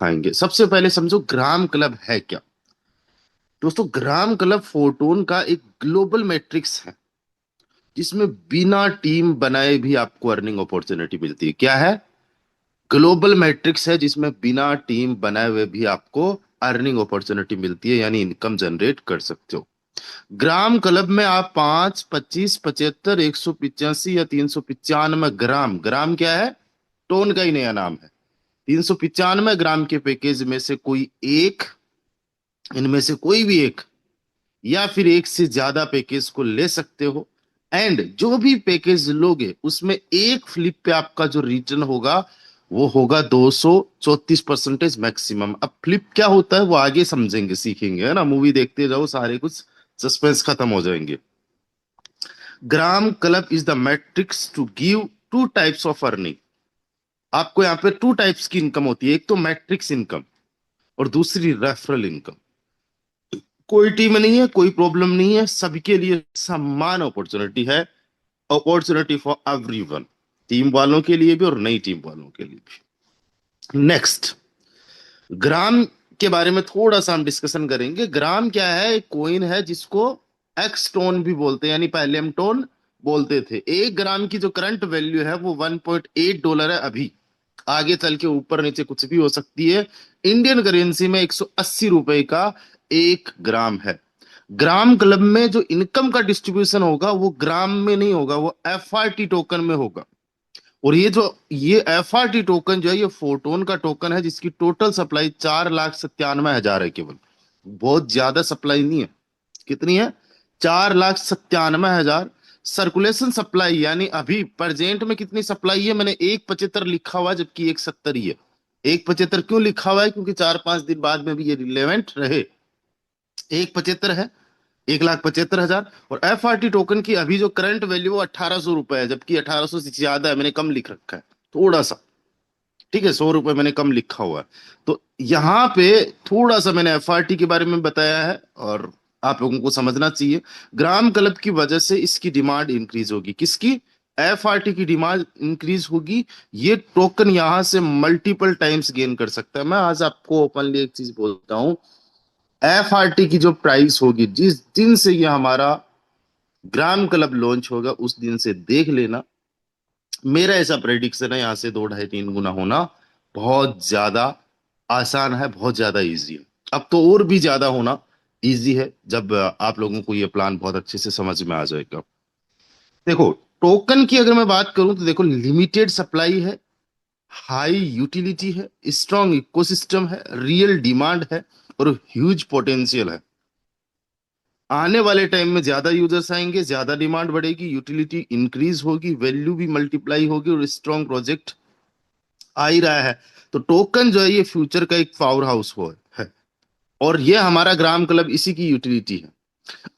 आएंगे। सबसे पहले समझो ग्राम क्लब है क्या। दोस्तों, ग्राम क्लब फोरटोन का एक ग्लोबल मैट्रिक्स है जिसमें बिना टीम बनाए भी आपको अर्निंग अपॉर्चुनिटी मिलती है। क्या है? ग्लोबल मैट्रिक्स है जिसमें बिना टीम बनाए हुए भी आपको अर्निंग अपॉर्चुनिटी मिलती है, यानी इनकम जनरेट कर सकते हो। ग्राम क्लब में आप 5, 25, 75, 185 या 395 ग्राम, ग्राम क्या है? टोन का ही नया नाम है। 395 ग्राम के पैकेज में से कोई एक, इनमें से कोई भी एक या फिर एक से ज्यादा पैकेज को ले सकते हो। एंड जो भी पैकेज लोगे उसमें एक फ्लिप पे आपका जो रिटर्न होगा वो होगा 234% मैक्सिमम। अब फ्लिप क्या होता है वो आगे समझेंगे, सीखेंगे, है ना, मूवी देखते जाओ, सारे कुछ सस्पेंस खत्म हो जाएंगे। Gram club is the matrix to give two types of earning. आपको यहाँ पे टू टाइप्स की इनकम होती है, एक तो मैट्रिक्स इनकम और दूसरी रेफरल इनकम। कोई टीम नहीं है, कोई प्रॉब्लम नहीं है, सबके लिए समान अपॉर्चुनिटी है। अपॉर्चुनिटी फॉर एवरीवन, टीम वालों के लिए भी और नई टीम वालों के लिए भी। नेक्स्ट, ग्राम के बारे में थोड़ा सा हम डिस्कशन करेंगे। ग्राम क्या है? एक कोइन है जिसको एक्स टोन भी बोलते हैं, यानी पहले हम टोन बोलते थे। एक ग्राम की जो करंट वैल्यू है वो $1.8 है अभी। आगे चल के ऊपर नीचे कुछ भी हो सकती है। इंडियन करेंसी में ₹180 का एक ग्राम है। ग्राम क्लब में जो इनकम का डिस्ट्रीब्यूशन होगा वो ग्राम में नहीं होगा, वो एफआरटी टोकन में होगा। और ये एफआरटी टोकन जो है, ये फोटोन का टोकन है जिसकी टोटल सप्लाई 4,97,000 है केवल। बहुत ज्यादा सप्लाई नहीं है। कितनी है? 4,97,000। सर्कुलेशन सप्लाई यानी अभी प्रेजेंट में कितनी सप्लाई है? मैंने 175 लिखा हुआ है, जबकि 170 ही है। 175 क्यों लिखा हुआ है? क्योंकि 4-5 दिन बाद में भी ये रिलेवेंट रहे। 175 है, 1,75,000। और एफआरटी टोकन की अभी जो करंट वैल्यू वो ₹1,800 है, जबकि 1,800 से ज्यादा है, मैंने कम लिख रखा है थोड़ा सा। ठीक है, ₹100 मैंने कम लिखा हुआ है। तो यहाँ पे थोड़ा सा मैंने एफआरटी के बारे में बताया है और आप लोगों को समझना चाहिए। ग्राम क्लब की वजह से इसकी डिमांड इंक्रीज होगी। किसकी? एफआरटी की डिमांड इंक्रीज होगी। ये टोकन यहां से मल्टीपल टाइम्स गेन कर सकता है। मैं आज आपको ओपनली एक चीज बोलता हूँ, एफआरटी की जो प्राइस होगी जिस दिन से ये हमारा ग्राम क्लब लॉन्च होगा उस दिन से देख लेना, मेरा ऐसा प्रेडिक्शन है, यहाँ से 2, 2.5, 3 गुना होना बहुत ज्यादा आसान है, बहुत ज्यादा इजी है। अब तो और भी ज्यादा होना इजी है जब आप लोगों को ये प्लान बहुत अच्छे से समझ में आ जाएगा। देखो, टोकन की अगर मैं बात करूं तो देखो, लिमिटेड सप्लाई है, हाई यूटिलिटी है, स्ट्रॉन्ग इकोसिस्टम है, रियल डिमांड है और ह्यूज पोटेंशियल है। आने वाले टाइम में ज्यादा यूजर्स आएंगे, ज्यादा डिमांड बढ़ेगी, यूटिलिटी इंक्रीज होगी, वैल्यू भी मल्टीप्लाई होगी और स्ट्रॉन्ग प्रोजेक्ट आ ही रहा है। तो टोकन जो है ये फ्यूचर का एक पावर हाउस हो है। और ये हमारा ग्राम क्लब इसी की यूटिलिटी है।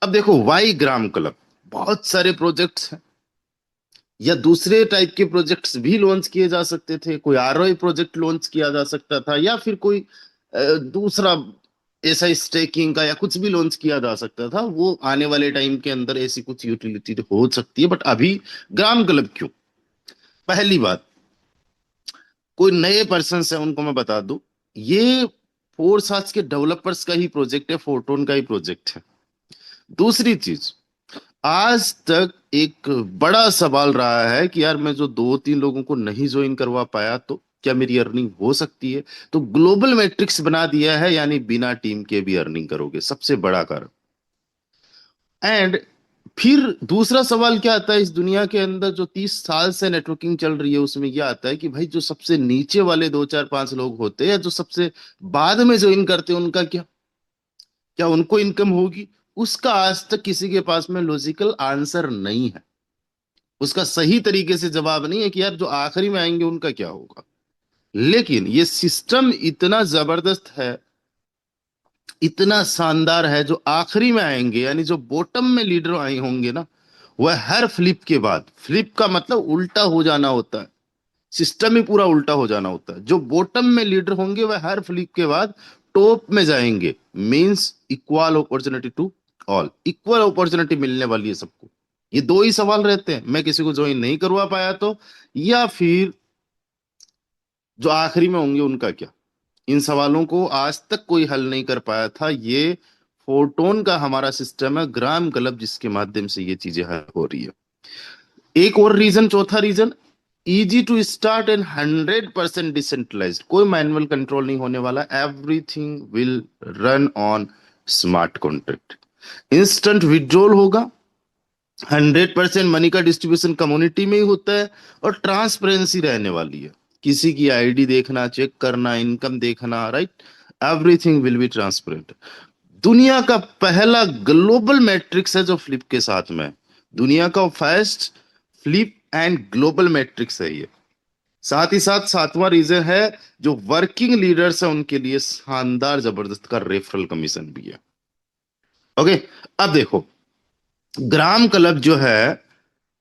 अब देखो, वाई ग्राम क्लब? बहुत सारे प्रोजेक्ट्स हैं या दूसरे टाइप के प्रोजेक्ट्स भी लॉन्च किए जा सकते थे। कोई आरओआई प्रोजेक्ट लॉन्च किया जा सकता था या फिर कोई दूसरा ऐसा स्टेकिंग का या कुछ भी लॉन्च किया जा सकता था। वो आने वाले टाइम के अंदर ऐसी कुछ यूटिलिटी हो सकती है, बट अभी ग्राम क्लब क्यों? पहली बात, कोई नए पर्सन है उनको मैं बता दूं, ये फोर्स आज के डेवलपर्स का ही प्रोजेक्ट है, फोरटोन का ही प्रोजेक्ट है। दूसरी चीज, आज तक एक बड़ा सवाल रहा है कि यार मैं जो 2-3 लोगों को नहीं ज्वाइन करवा पाया तो क्या मेरी अर्निंग हो सकती है? तो ग्लोबल मैट्रिक्स बना दिया है, यानी बिना टीम के भी अर्निंग करोगे, सबसे बड़ा कारण। एंड फिर दूसरा सवाल क्या आता है, इस दुनिया के अंदर जो 30 साल से नेटवर्किंग चल रही है उसमें यह आता है कि भाई जो सबसे नीचे वाले 2, 4, 5 लोग होते हैं या जो सबसे बाद में ज्वाइन करते हैं उनका क्या? क्या उनको इनकम होगी? उसका आज तक किसी के पास में लॉजिकल आंसर नहीं है। उसका सही तरीके से जवाब नहीं है कि यार जो आखिरी में आएंगे उनका क्या होगा। लेकिन ये सिस्टम इतना जबरदस्त है, इतना शानदार है, जो आखिरी में आएंगे यानी जो बॉटम में लीडर आए होंगे ना, वह हर फ्लिप के बाद, फ्लिप का मतलब उल्टा हो जाना होता है, सिस्टम ही पूरा उल्टा हो जाना होता है। जो बॉटम में लीडर होंगे वह हर फ्लिप के बाद टॉप में जाएंगे। Means equal opportunity to all, equal opportunity मिलने वाली है सबको। ये दो ही सवाल रहते हैं, मैं किसी को ज्वाइन नहीं करवा पाया तो, या फिर जो आखिरी में होंगे उनका क्या। इन सवालों को आज तक कोई हल नहीं कर पाया था। ये फोटोन का हमारा सिस्टम है, ग्राम क्लब, जिसके माध्यम से ये चीजें हल हो रही है। एक और रीजन, चौथा reason, easy to start and 100% decentralised, कोई मैनुअल कंट्रोल नहीं होने वाला, everything will run on smart contract. Instant withdrawal होगा, 100% मनी का डिस्ट्रीब्यूशन कम्युनिटी में ही होता है, और ट्रांसपेरेंसी रहने वाली है। किसी की आईडी देखना, चेक करना, इनकम देखना, right, everything will be transparent. दुनिया का पहला ग्लोबल मैट्रिक्स है जो फ्लिप के साथ में है। दुनिया का first flip and global matrix है ये। साथ ही साथ सातवां रीजन है, जो वर्किंग लीडर्स है उनके लिए शानदार जबरदस्त का रेफरल कमीशन भी है। ओके, अब देखो, ग्राम क्लब जो है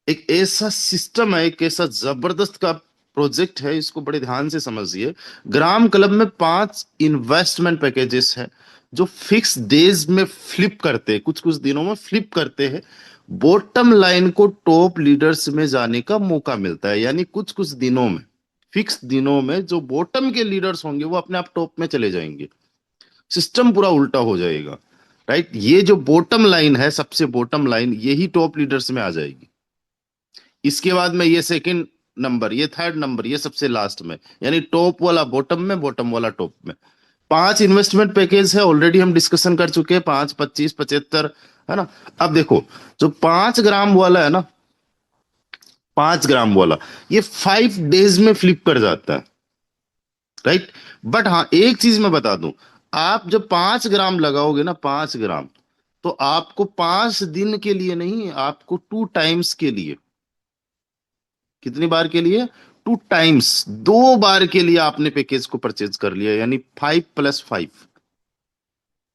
एक ऐसा सिस्टम है, एक ऐसा जबरदस्त का प्रोजेक्ट है, इसको बड़े ध्यान से समझिए। ग्राम क्लब में 5 इन्वेस्टमेंट पैकेजेस है जो फिक्स डेज में फ्लिप करते हैं, कुछ कुछ दिनों में फ्लिप करते हैं। बॉटम लाइन को टॉप लीडर्स में जाने का मौका मिलता है, यानी कुछ कुछ दिनों में, फिक्स दिनों में जो बॉटम के लीडर्स होंगे वो अपने आप टॉप में चले जाएंगे, सिस्टम पूरा उल्टा हो जाएगा। राइट, ये जो बॉटम लाइन है, सबसे बॉटम लाइन, यही टॉप लीडर्स में आ जाएगी। इसके बाद में ये सेकंड नंबर, ये थर्ड नंबर, ये सबसे लास्ट में, यानी टॉप वाला बॉटम में, बॉटम वाला टॉप में। 5 इन्वेस्टमेंट पैकेज है, ऑलरेडी हम डिस्कशन कर चुके हैं, 5, 25, 75, है ना। अब देखो, जो 5 ग्राम वाला है ना, 5 ग्राम वाला, ये 5 डेज में फ्लिप कर जाता है, राइट। बट हाँ, एक चीज मैं बता दूं, आप जब 5 ग्राम लगाओगे ना, 5 ग्राम, तो आपको 5 दिन के लिए नहीं, आपको 2 टाइम्स के लिए, कितनी बार के लिए, 2 टाइम्स, 2 बार के लिए आपने पैकेज को परचेज कर लिया, यानी 5 + 5,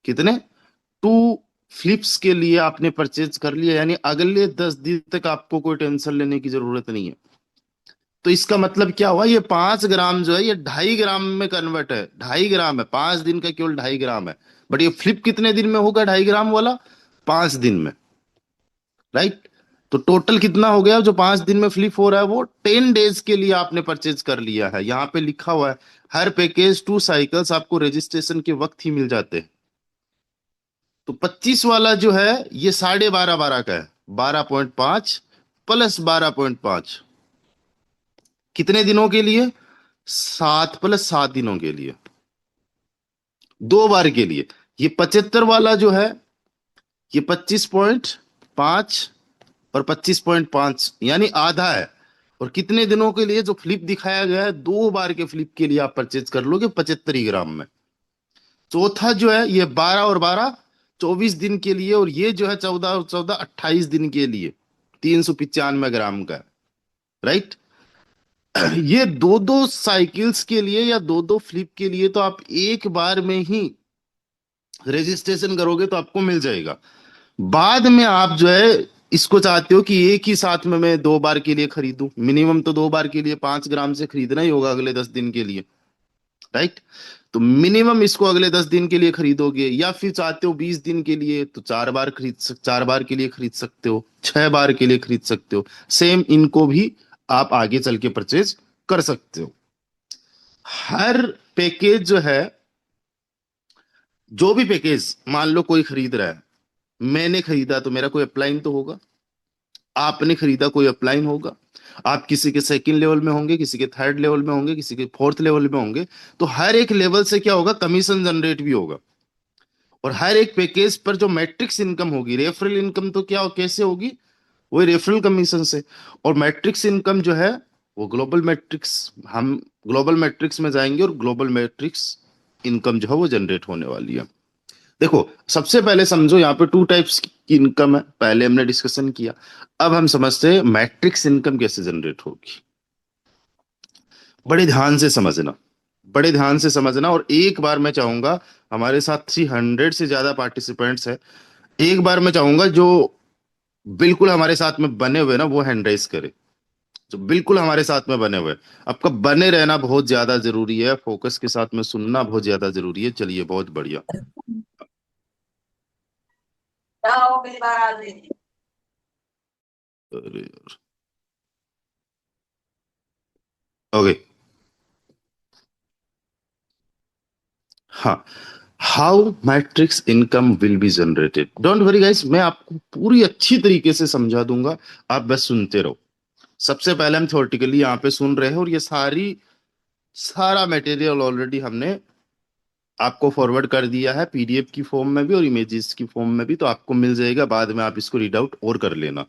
कितने, 2 फ्लिप्स के लिए आपने परचेज कर लिया, यानी अगले 10 दिन तक आपको कोई टेंशन लेने की जरूरत नहीं है। तो इसका मतलब क्या हुआ, ये 5 ग्राम जो है ये 2.5 ग्राम में कन्वर्ट है, 2.5 ग्राम है, 5 दिन का केवल 2.5 ग्राम है। बट ये फ्लिप कितने दिन में होगा 2.5 ग्राम वाला, 5 दिन में, राइट। तो टोटल कितना हो गया जो 5 दिन में फ्लिप हो रहा है, वो 10 डेज के लिए आपने परचेज कर लिया है। यहाँ पे लिखा हुआ है, हर पैकेज 2 साइकिल्स आपको रजिस्ट्रेशन के वक्त ही मिल जाते हैं। तो 25 वाला जो है ये 12.5 का है, 12.5 + 12.5, कितने दिनों के लिए, 7 + 7 दिनों के लिए, 2 बार के लिए। ये 75 वाला जो है, ये 25.5 और 25.5, यानी आधा है। और कितने दिनों के लिए, जो फ्लिप दिखाया गया है, 2 बार के फ्लिप के लिए आप परचेज कर लोगे 75 ही ग्राम में। चौथा जो है ये 12 और 12, 24 दिन के लिए, और ये जो है 14 और 14, 28 दिन के लिए, 395 ग्राम का, राइट। ये दो दो साइकिल्स के लिए या दो दो फ्लिप के लिए तो आप एक बार में ही रजिस्ट्रेशन करोगे तो आपको मिल जाएगा। बाद में आप जो है इसको चाहते हो कि एक ही साथ में मैं 2 बार के लिए खरीदूं, मिनिमम तो 2 बार के लिए 5 ग्राम से खरीदना ही होगा अगले 10 दिन के लिए, राइट। तो मिनिमम इसको अगले 10 दिन के लिए खरीदोगे, या फिर चाहते हो 20 दिन के लिए, तो 4 बार 4 बार के लिए खरीद सकते हो, 6 बार के लिए खरीद सकते हो। सेम इनको भी आप आगे चल के परचेज कर सकते हो। हर पैकेज जो है, जो भी पैकेज मान लो कोई खरीद रहा है, मैंने खरीदा तो मेरा कोई अपलाइन तो होगा, आपने खरीदा कोई अपलाइन होगा, आप किसी के सेकंड लेवल में होंगे, किसी के थर्ड लेवल में होंगे, किसी के फोर्थ लेवल में होंगे। तो हर एक लेवल से क्या होगा, कमीशन जनरेट भी होगा। और हर एक पैकेज पर जो मैट्रिक्स इनकम होगी, रेफरल इनकम, तो क्या कैसे होगी, वही रेफरल कमीशन से। और मैट्रिक्स इनकम जो है वो ग्लोबल मैट्रिक्स, हम ग्लोबल मैट्रिक्स में जाएंगे और ग्लोबल मैट्रिक्स इनकम जो है वो जनरेट होने वाली है। देखो, सबसे पहले समझो यहाँ पे 2 टाइप्स की इनकम है, पहले हमने डिस्कशन किया। अब हम समझते हैं मैट्रिक्स इनकम कैसे जनरेट होगी। बड़े ध्यान से समझना, बड़े ध्यान से समझना, और एक बार मैं चाहूंगा, हमारे साथ 300 से ज्यादा पार्टिसिपेंट्स हैं, एक बार मैं चाहूंगा जो बिल्कुल हमारे साथ में बने हुए ना वो हैंड राइज करे, जो बिल्कुल हमारे साथ में बने हुए। आपका बने रहना बहुत ज्यादा जरूरी है, फोकस के साथ में सुनना बहुत ज्यादा जरूरी है। चलिए, बहुत बढ़िया। आओ पहली बार आ रही थी। अरे, ओके, हाँ, how matrix income will be generated, don't worry guys, मैं आपको पूरी अच्छी तरीके से समझा दूंगा, आप बस सुनते रहो। सबसे पहले हम थ्योरेटिकली यहाँ पे सुन रहे हैं, और ये सारा मटेरियल ऑलरेडी हमने आपको फॉरवर्ड कर दिया है, पीडीएफ की फॉर्म में भी और इमेजेस की फॉर्म में भी, तो आपको मिल जाएगा, बाद में आप इसको रीड आउट और कर लेना।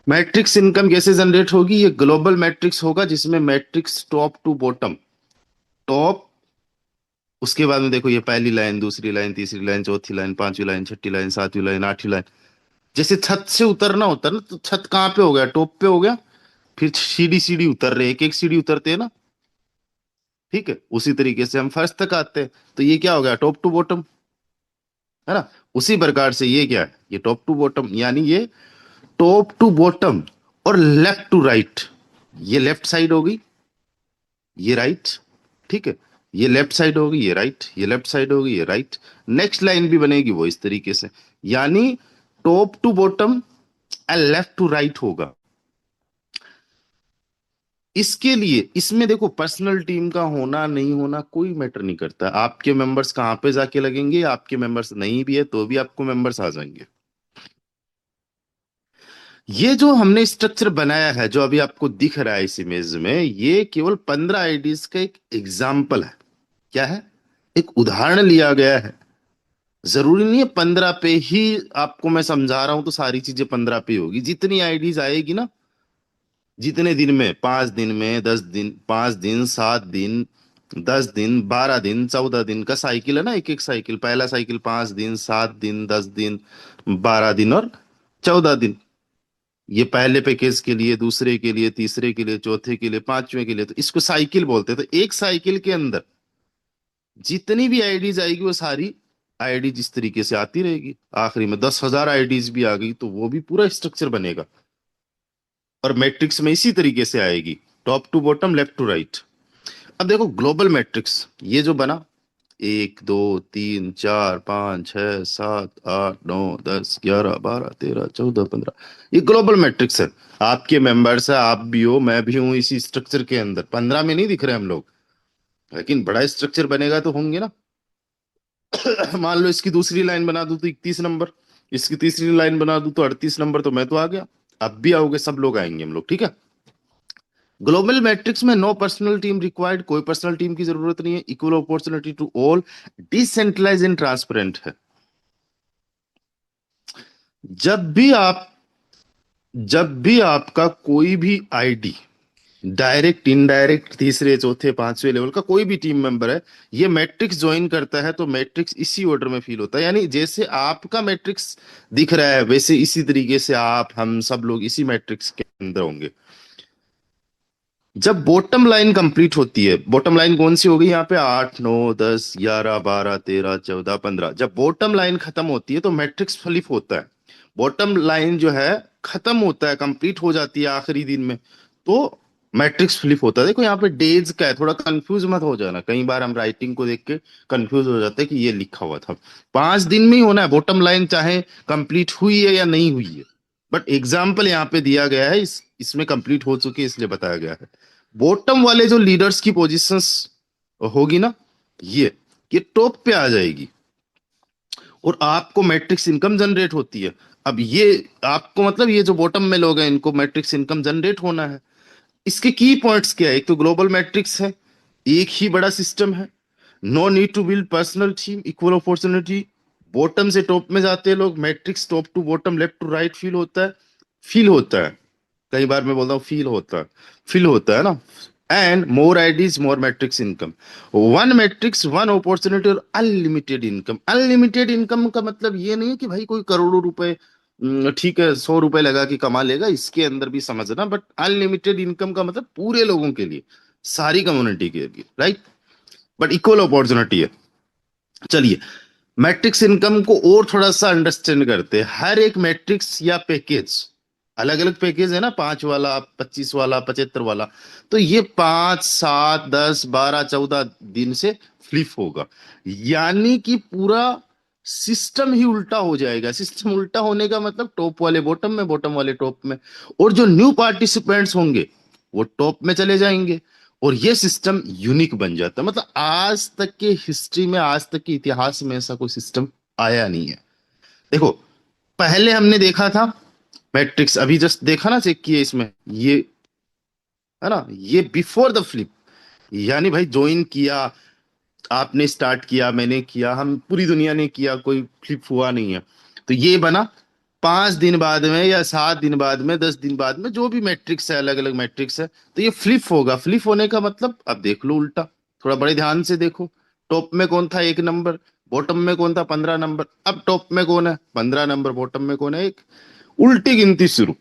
मैट्रिक्स इनकम कैसे जनरेट होगी? ये ग्लोबल मैट्रिक्स होगा, जिसमें matrix top to bottom, top, उसके बाद में देखो ये पहली लाइन, दूसरी लाइन, तीसरी लाइन, चौथी लाइन, पांचवी लाइन, छठी लाइन, सातवीं लाइन, आठवीं लाइन, जैसे छत से उतरना होता है ना, तो छत कहाँ पे हो गया? टॉप पे हो गया। फिर सीढ़ी सीढ़ी उतर रहे, एक एक सीढ़ी उतरते हैं ना, ठीक है, उसी तरीके से हम फर्स्ट तक आते हैं, तो ये क्या हो गया? टॉप टू बॉटम, है ना। उसी प्रकार से ये क्या है? ये टॉप टू बॉटम, यानी ये टॉप टू बॉटम और लेफ्ट टू राइट, ये लेफ्ट साइड होगी, ये राइट, ठीक है, ये लेफ्ट साइड होगी, ये राइट, ये लेफ्ट साइड होगी, ये राइट। नेक्स्ट लाइन भी बनेगी वो इस तरीके से, यानी top to bottom and left to right होगा। इसके लिए इसमें देखो, पर्सनल टीम का होना नहीं होना कोई मैटर नहीं करता, आपके मेंबर्स कहाँ पे जाके लगेंगे, आपके मेंबर्स नहीं भी है तो भी आपको मेंबर्स आ जाएंगे। ये जो हमने स्ट्रक्चर बनाया है, जो अभी आपको दिख रहा है इस इमेज में, ये केवल 15 आईडीज का एक एग्जाम्पल है। क्या है? एक उदाहरण लिया गया है। जरूरी नहीं है 15 पे ही आपको मैं समझा रहा हूं तो सारी चीजें 15 पे होगी, जितनी आईडीज आएगी ना, जितने दिन में, 5 दिन में, 10 दिन, 5 दिन, 7 दिन, 10 दिन, 12 दिन, 14 दिन का साइकिल है ना, एक एक साइकिल, पहला साइकिल 5 दिन, 7 दिन, 10 दिन, 12 दिन और 14 दिन। ये पहले पैकेज के लिए, दूसरे के लिए, तीसरे के लिए, चौथे के लिए, पांचवें के लिए, तो इसको साइकिल बोलते हैं। तो एक साइकिल के अंदर जितनी भी आईडीज आएगी वो सारी आईडी जिस तरीके से आती रहेगी, आखिरी में 10,000 आईडीज भी आ गई तो वो भी पूरा स्ट्रक्चर बनेगा, और मैट्रिक्स में इसी तरीके से आएगी, top to bottom, left to right. अब देखो ग्लोबल मैट्रिक्स ये जो बना, 1, 2, 3, 4, 5, 6, 7, 8, 9, 10, 11, 12, 13, 14, 15, ये ग्लोबल मैट्रिक्स है। आपके मेंबर्स है, आप भी हो, मैं भी हूं इसी स्ट्रक्चर के अंदर, 15 में नहीं दिख रहे हम लोग, लेकिन बड़ा स्ट्रक्चर बनेगा तो होंगे ना। मान लो इसकी दूसरी लाइन बना दूं तो 31 नंबर, इसकी तीसरी लाइन बना दूं तो 38 नंबर, तो मैं तो आ गया। अब भी आओगे, सब लोग आएंगे हम लोग, ठीक है। ग्लोबल मैट्रिक्स में नो पर्सनल टीम रिक्वायर्ड, कोई पर्सनल टीम की जरूरत नहीं है, equal opportunity to all, decentralise and transparent है। जब भी आप जब भी आपका कोई भी आईडी, डायरेक्ट, इनडायरेक्ट, तीसरे, चौथे, पांचवे लेवल का कोई भी टीम मेंबर है, ये मैट्रिक्स ज्वाइन करता है, तो मैट्रिक्स इसी ऑर्डर में फील होता है, यानी जैसे आपका मैट्रिक्स दिख रहा है वैसे इसी तरीके से आप, हम सब लोग इसी मैट्रिक्स के अंदर होंगे। जब बॉटम लाइन कंप्लीट होती है, बॉटम लाइन कौन सी हो गई यहाँ पे? 8, 9, 10, 11, 12, 13, 14, 15, जब बॉटम लाइन खत्म होती है तो मैट्रिक्स फ्लिप होता है। बॉटम लाइन जो है खत्म होता है, कंप्लीट हो जाती है आखिरी दिन में, तो मैट्रिक्स फ्लिप होता है। देखो यहाँ पे डेज का है, थोड़ा कंफ्यूज मत हो जाना, कई बार हम राइटिंग को देख के कंफ्यूज हो जाते हैं कि ये लिखा हुआ था। 5 दिन में ही होना है बॉटम लाइन, चाहे कंप्लीट हुई है या नहीं हुई है, बट एग्जाम्पल यहाँ पे दिया गया है, इसमें कंप्लीट हो चुकी है इसलिए बताया गया है। बॉटम वाले जो लीडर्स की पोजीशंस होगी ना, ये टॉप पे आ जाएगी, और आपको मैट्रिक्स इनकम जनरेट होती है। अब ये आपको, मतलब ये जो बॉटम में लोग हैं, इनको मैट्रिक्स इनकम जनरेट होना है। इसके की पॉइंट्स क्या है? एक तो ग्लोबल मैट्रिक्स है, एक ही बड़ा सिस्टम है, no need to build personal team, equal opportunity, bottom से टॉप में जाते हैं लोग, matrix top to bottom, left to right feel होता है, फील होता है, कई बार मैं बोलता हूँ फील होता है ना। And more IDs, more matrix income, one matrix, one opportunity और अनलिमिटेड इनकम। अनलिमिटेड इनकम का मतलब ये नहीं है कि भाई कोई करोड़ों रुपए, ठीक है, 100 रुपए लगा के कमा लेगा, इसके अंदर भी समझना, बट अनलिमिटेड इनकम का मतलब पूरे लोगों के लिए, सारी कम्युनिटी के लिए, राइट, बट इक्वल अपॉर्चुनिटी है। चलिए मैट्रिक्स इनकम को और थोड़ा सा अंडरस्टैंड करते हैं। हर एक मैट्रिक्स या पैकेज, अलग अलग पैकेज है ना, 5 वाला, 25 वाला, 75 वाला, तो ये 5, 7, 10, 12, 14 दिन से फ्लिप होगा, यानी कि पूरा सिस्टम ही उल्टा हो जाएगा। सिस्टम उल्टा होने का मतलब टॉप वाले बॉटम में, बॉटम वाले टॉप में, और जो न्यू पार्टिसिपेंट्स होंगे वो टॉप में चले जाएंगे, और ये सिस्टम यूनिक बन जाता है। मतलब आज तक के हिस्ट्री में, आज तक के इतिहास में ऐसा कोई सिस्टम आया नहीं है। देखो, पहले हमने देखा था मैट्रिक्स, अभी जस्ट देखा ना, चेक किए इसमें, ये है ना, ये बिफोर द फ्लिप। यानी भाई ज्वाइन किया, आपने स्टार्ट किया, मैंने किया, हम पूरी दुनिया ने किया, कोई फ्लिप हुआ नहीं है। तो ये बना 5 दिन बाद में या 7 दिन बाद में, 10 दिन बाद में, जो भी मैट्रिक्स है, अलग अलग मैट्रिक्स है, तो ये फ्लिप होगा। फ्लिप होने का मतलब अब देख लो उल्टा, थोड़ा बड़े ध्यान से देखो। टॉप में कौन था? 1 नंबर। बॉटम में कौन था? 15 नंबर। अब टॉप में कौन है? 15 नंबर। बॉटम में कौन है? एक। उल्टी गिनती शुरू।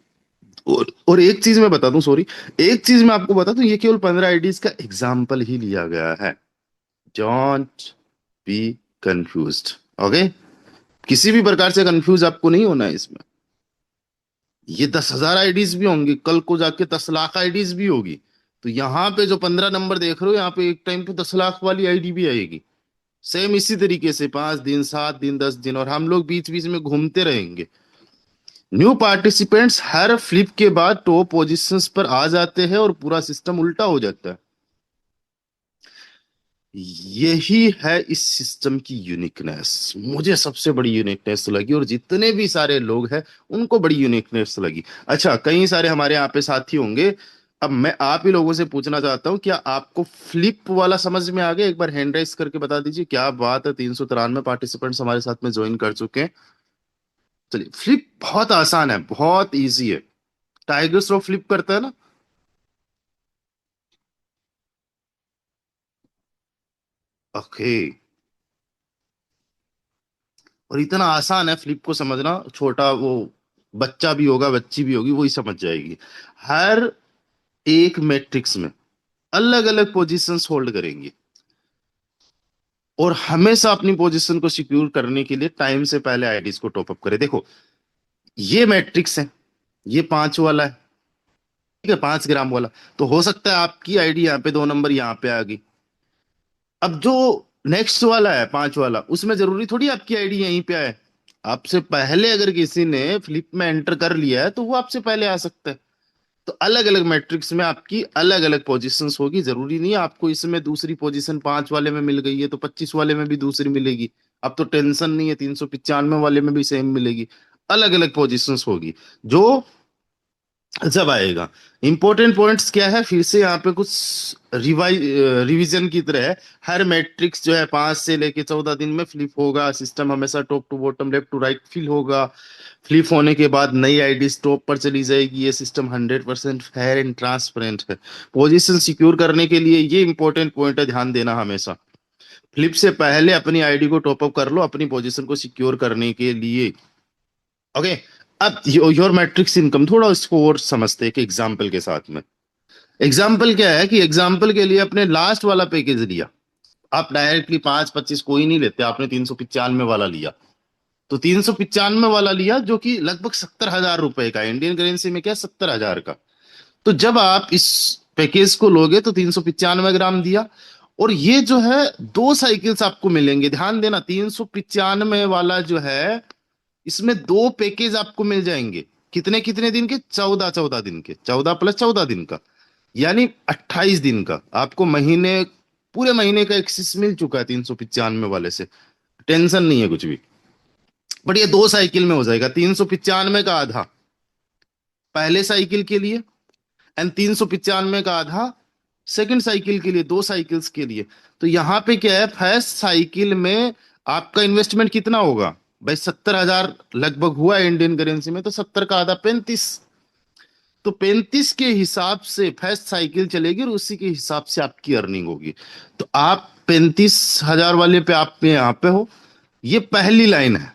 और एक चीज मैं बता दूं, सॉरी, एक चीज मैं आपको बता दूं, ये केवल 15 आईडीज का एग्जाम्पल ही लिया गया है। Don't be confused. ओके, किसी भी प्रकार से कंफ्यूज आपको नहीं होना है इसमें। ये 10,000 आईडीज भी होंगी, कल को जाके 10 लाख आईडीज भी होगी। तो यहाँ पे जो 15 नंबर देख रहे हो, यहाँ पे एक टाइम पे 10 लाख वाली आईडी भी आएगी। सेम इसी तरीके से 5 दिन, 7 दिन, 10 दिन, और हम लोग बीच बीच में घूमते रहेंगे। न्यू पार्टिसिपेंट्स हर फ्लिप के बाद टॉप पोजीशंस पर आ जाते हैं और पूरा सिस्टम उल्टा हो जाता है। यही है इस सिस्टम की यूनिकनेस। मुझे सबसे बड़ी यूनिकनेस लगी, और जितने भी सारे लोग हैं उनको बड़ी यूनिकनेस लगी। अच्छा, कई सारे हमारे यहाँ पे साथी होंगे। अब मैं आप ही लोगों से पूछना चाहता हूँ, क्या आपको फ्लिप वाला समझ में आ गया? एक बार हैंड राइज करके बता दीजिए। क्या बात है, 393 पार्टिसिपेंट्स हमारे साथ में ज्वाइन कर चुके हैं। चलिए, फ्लिप बहुत आसान है, बहुत इजी है। टाइगर श्रॉफ फ्लिप करता है ना। ओके, और इतना आसान है फ्लिप को समझना, छोटा वो बच्चा भी होगा, बच्ची भी होगी, वही समझ जाएगी। हर एक मैट्रिक्स में अलग अलग पोजीशंस होल्ड करेंगे, और हमेशा अपनी पोजीशन को सिक्योर करने के लिए टाइम से पहले आईडीज को टॉप अप करें। देखो, ये मैट्रिक्स है, ये 5 वाला है, ठीक है, 5 ग्राम वाला। तो हो सकता है आपकी आईडी यहाँ पे 2 नंबर यहाँ पे आ गई। अब जो नेक्स्ट वाला है, 5 वाला, उसमें जरूरी थोड़ी आपकी आईडी यहीं पे आए। आपसे पहले अगर किसी ने फ्लिप में एंटर कर लिया है तो वो आपसे पहले आ सकता है। तो अलग अलग मैट्रिक्स में आपकी अलग अलग पोजीशंस होगी। जरूरी नहीं है आपको इसमें दूसरी पोजीशन 5 वाले में मिल गई है तो 25 वाले में भी दूसरी मिलेगी। अब तो टेंशन नहीं है, 395 वाले में भी सेम मिलेगी। अलग अलग पोजीशंस होगी जो जब आएगा। इंपॉर्टेंट पॉइंट्स क्या है, फिर से यहाँ पे कुछ रिवीजन की तरह है। हर मैट्रिक्स जो है 5 से लेके 14 दिन में फ्लिप होगा। सिस्टम हमेशा top to bottom, left to right fill होगा। फ्लिप होने के बाद नई आईडी टॉप पर चली जाएगी। ये सिस्टम 100% फेयर एंड ट्रांसपेरेंट है। पोजीशन सिक्योर करने के लिए ये इंपॉर्टेंट पॉइंट है, ध्यान देना हमेशा। फ्लिप से पहले अपनी आईडी को टॉप अप कर लो, अपनी पोजीशन को सिक्योर करने के लिए। ओके, अब योर मैट्रिक्स इनकम, थोड़ा इसको और समझते हैं एक एग्जाम्पल के साथ में। एग्जाम्पल क्या है कि एग्जाम्पल के लिए अपने लास्ट वाला पैकेज लिया। आप डायरेक्टली 5-25 कोई नहीं लेते, आपने 395 वाला लिया। तो 395 वाला लिया, जो कि लगभग 70,000 रुपए का, इंडियन करेंसी में क्या, 70,000 का। तो जब आप इस पैकेज को लोगे तो 395 ग्राम दिया, और ये जो है 2 साइकिल्स आपको मिलेंगे। ध्यान देना, 395 वाला जो है, इसमें 2 पैकेज आपको मिल जाएंगे। कितने कितने दिन के? 14-14 दिन के, 14 + 14 दिन का, यानी 28 दिन का। आपको महीने, पूरे महीने का एक्सेस मिल चुका है 395 वाले से। टेंशन नहीं है कुछ भी। बट ये 2 साइकिल में हो जाएगा। 395 का आधा पहले साइकिल के लिए, एंड 395 का आधा सेकंड साइकिल के लिए, 2 साइकिल्स के लिए। तो यहाँ पे क्या है, फर्स्ट साइकिल में आपका इन्वेस्टमेंट कितना होगा भाई? 70,000 लगभग हुआ है इंडियन करेंसी में, तो 70 का आधा 35। तो 35 के हिसाब से फर्स्ट साइकिल चलेगी, और उसी के हिसाब से आपकी अर्निंग होगी। तो आप 35,000 वाले पे आप पे यहाँ पे हो। ये पहली लाइन है।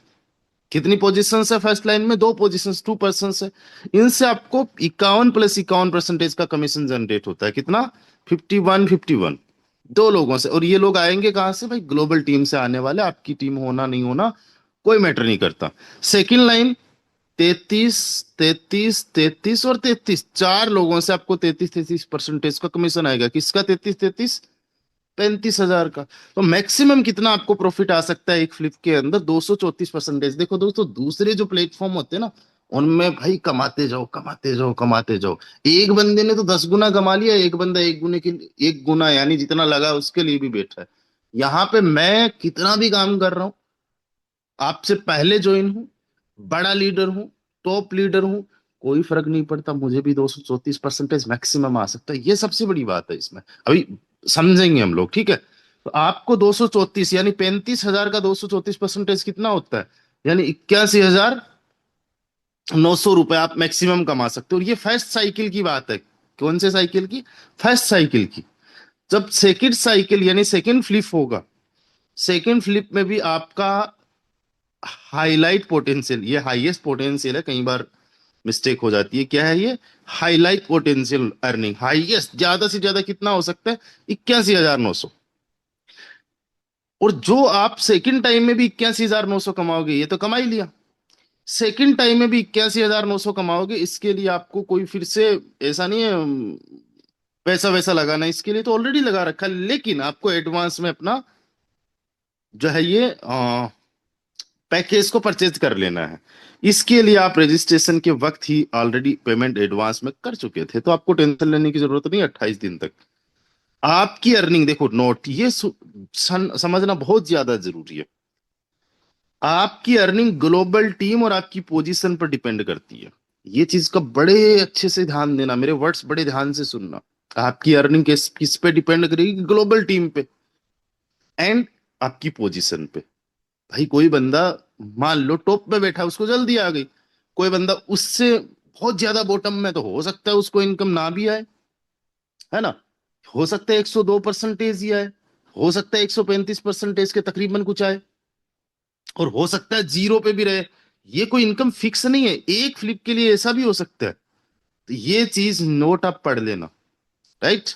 कितनी पोजीशन है फर्स्ट लाइन में? 2 पोजीशन, 2 पर्सन है। इनसे आपको 51 + 51% का कमीशन जनरेट होता है। कितना? 51-51। 2 लोगों से। और ये लोग आएंगे कहां से भाई? ग्लोबल टीम से आने वाले। आपकी टीम होना नहीं होना कोई मैटर नहीं करता। सेकंड लाइन, 33, 33, 33 और 33, 4 लोगों से आपको 33-33% का कमीशन आएगा। किसका? 33-33, 35,000 का। तो मैक्सिमम कितना आपको प्रॉफिट आ सकता है एक फ्लिप के अंदर? 234%। देखो दोस्तों, दूसरे जो प्लेटफॉर्म होते हैं ना, उनमें भाई कमाते जाओ कमाते जाओ कमाते जाओ। एक बंदे ने तो 10 गुना कमा लिया, एक बंदा एक गुना यानी जितना लगा उसके लिए भी बैठा है। यहाँ पे मैं कितना भी काम कर रहा हूँ, आपसे पहले ज्वाइन हूँ, बड़ा लीडर हूँ, टॉप लीडर हूँ, कोई फर्क नहीं पड़ता, मुझे भी 234% मैक्सिमम आ सकता है। ये सबसे बड़ी बात है इसमें, अभी समझेंगे हम लोग, ठीक है। तो आपको 234 यानी 35,000 का 234% कितना होता है, यानी 81,900 रुपए आप मैक्सिमम कमा सकते हो। और ये फर्स्ट साइकिल की बात है। कौन से साइकिल की? फर्स्ट साइकिल की। जब सेकंड साइकिल यानी सेकंड फ्लिप होगा, सेकंड फ्लिप में भी आपका हाईलाइट पोटेंशियल, ये हाईएस्ट पोटेंशियल है, कई बार मिस्टेक हो जाती है। क्या है ये? हाईलाइट पोटेंशियल अर्निंग, हाईएस्ट ज्यादा से ज्यादा कितना हो सकता है? 81,900। और जो आप सेकंड टाइम में भी 81,900 कमाओगे, ये तो कमा ही लिया। सेकंड टाइम में भी 81,900 कमाओगे, इसके लिए आपको कोई फिर से ऐसा नहीं है पैसा वैसा लगाना, इसके लिए तो ऑलरेडी लगा रखा है, लेकिन आपको एडवांस में अपना जो है ये पैकेज को परचेज कर लेना है। इसके लिए आप रजिस्ट्रेशन के वक्त ही ऑलरेडी पेमेंट एडवांस में कर चुके थे, तो आपको टेंशन लेने की जरूरत नहीं है 28 दिन तक। आपकी अर्निंग देखो, नोट ये समझना बहुत ज्यादा जरूरी है। आपकी अर्निंग ग्लोबल टीम और आपकी पोजीशन पर डिपेंड करती है। ये चीज का बड़े अच्छे से ध्यान देना, मेरे वर्ड्स बड़े ध्यान से सुनना। आपकी अर्निंग किस किस पे डिपेंड करेगी? ग्लोबल टीम पे एंड आपकी पोजीशन पे। भाई कोई बंदा मान लो टॉप पे बैठा है, उसको जल्दी आ गई, कोई बंदा उससे बहुत ज्यादा बॉटम में, तो हो सकता है उसको इनकम ना भी आए, है ना। हो सकता है 102% ही आए, हो सकता है 135% के तकरीबन कुछ आए, और हो सकता है जीरो पे भी रहे। ये कोई इनकम फिक्स नहीं है, एक फ्लिप के लिए ऐसा भी हो सकता है। तो ये चीज नोट आप पढ़ लेना, राइट।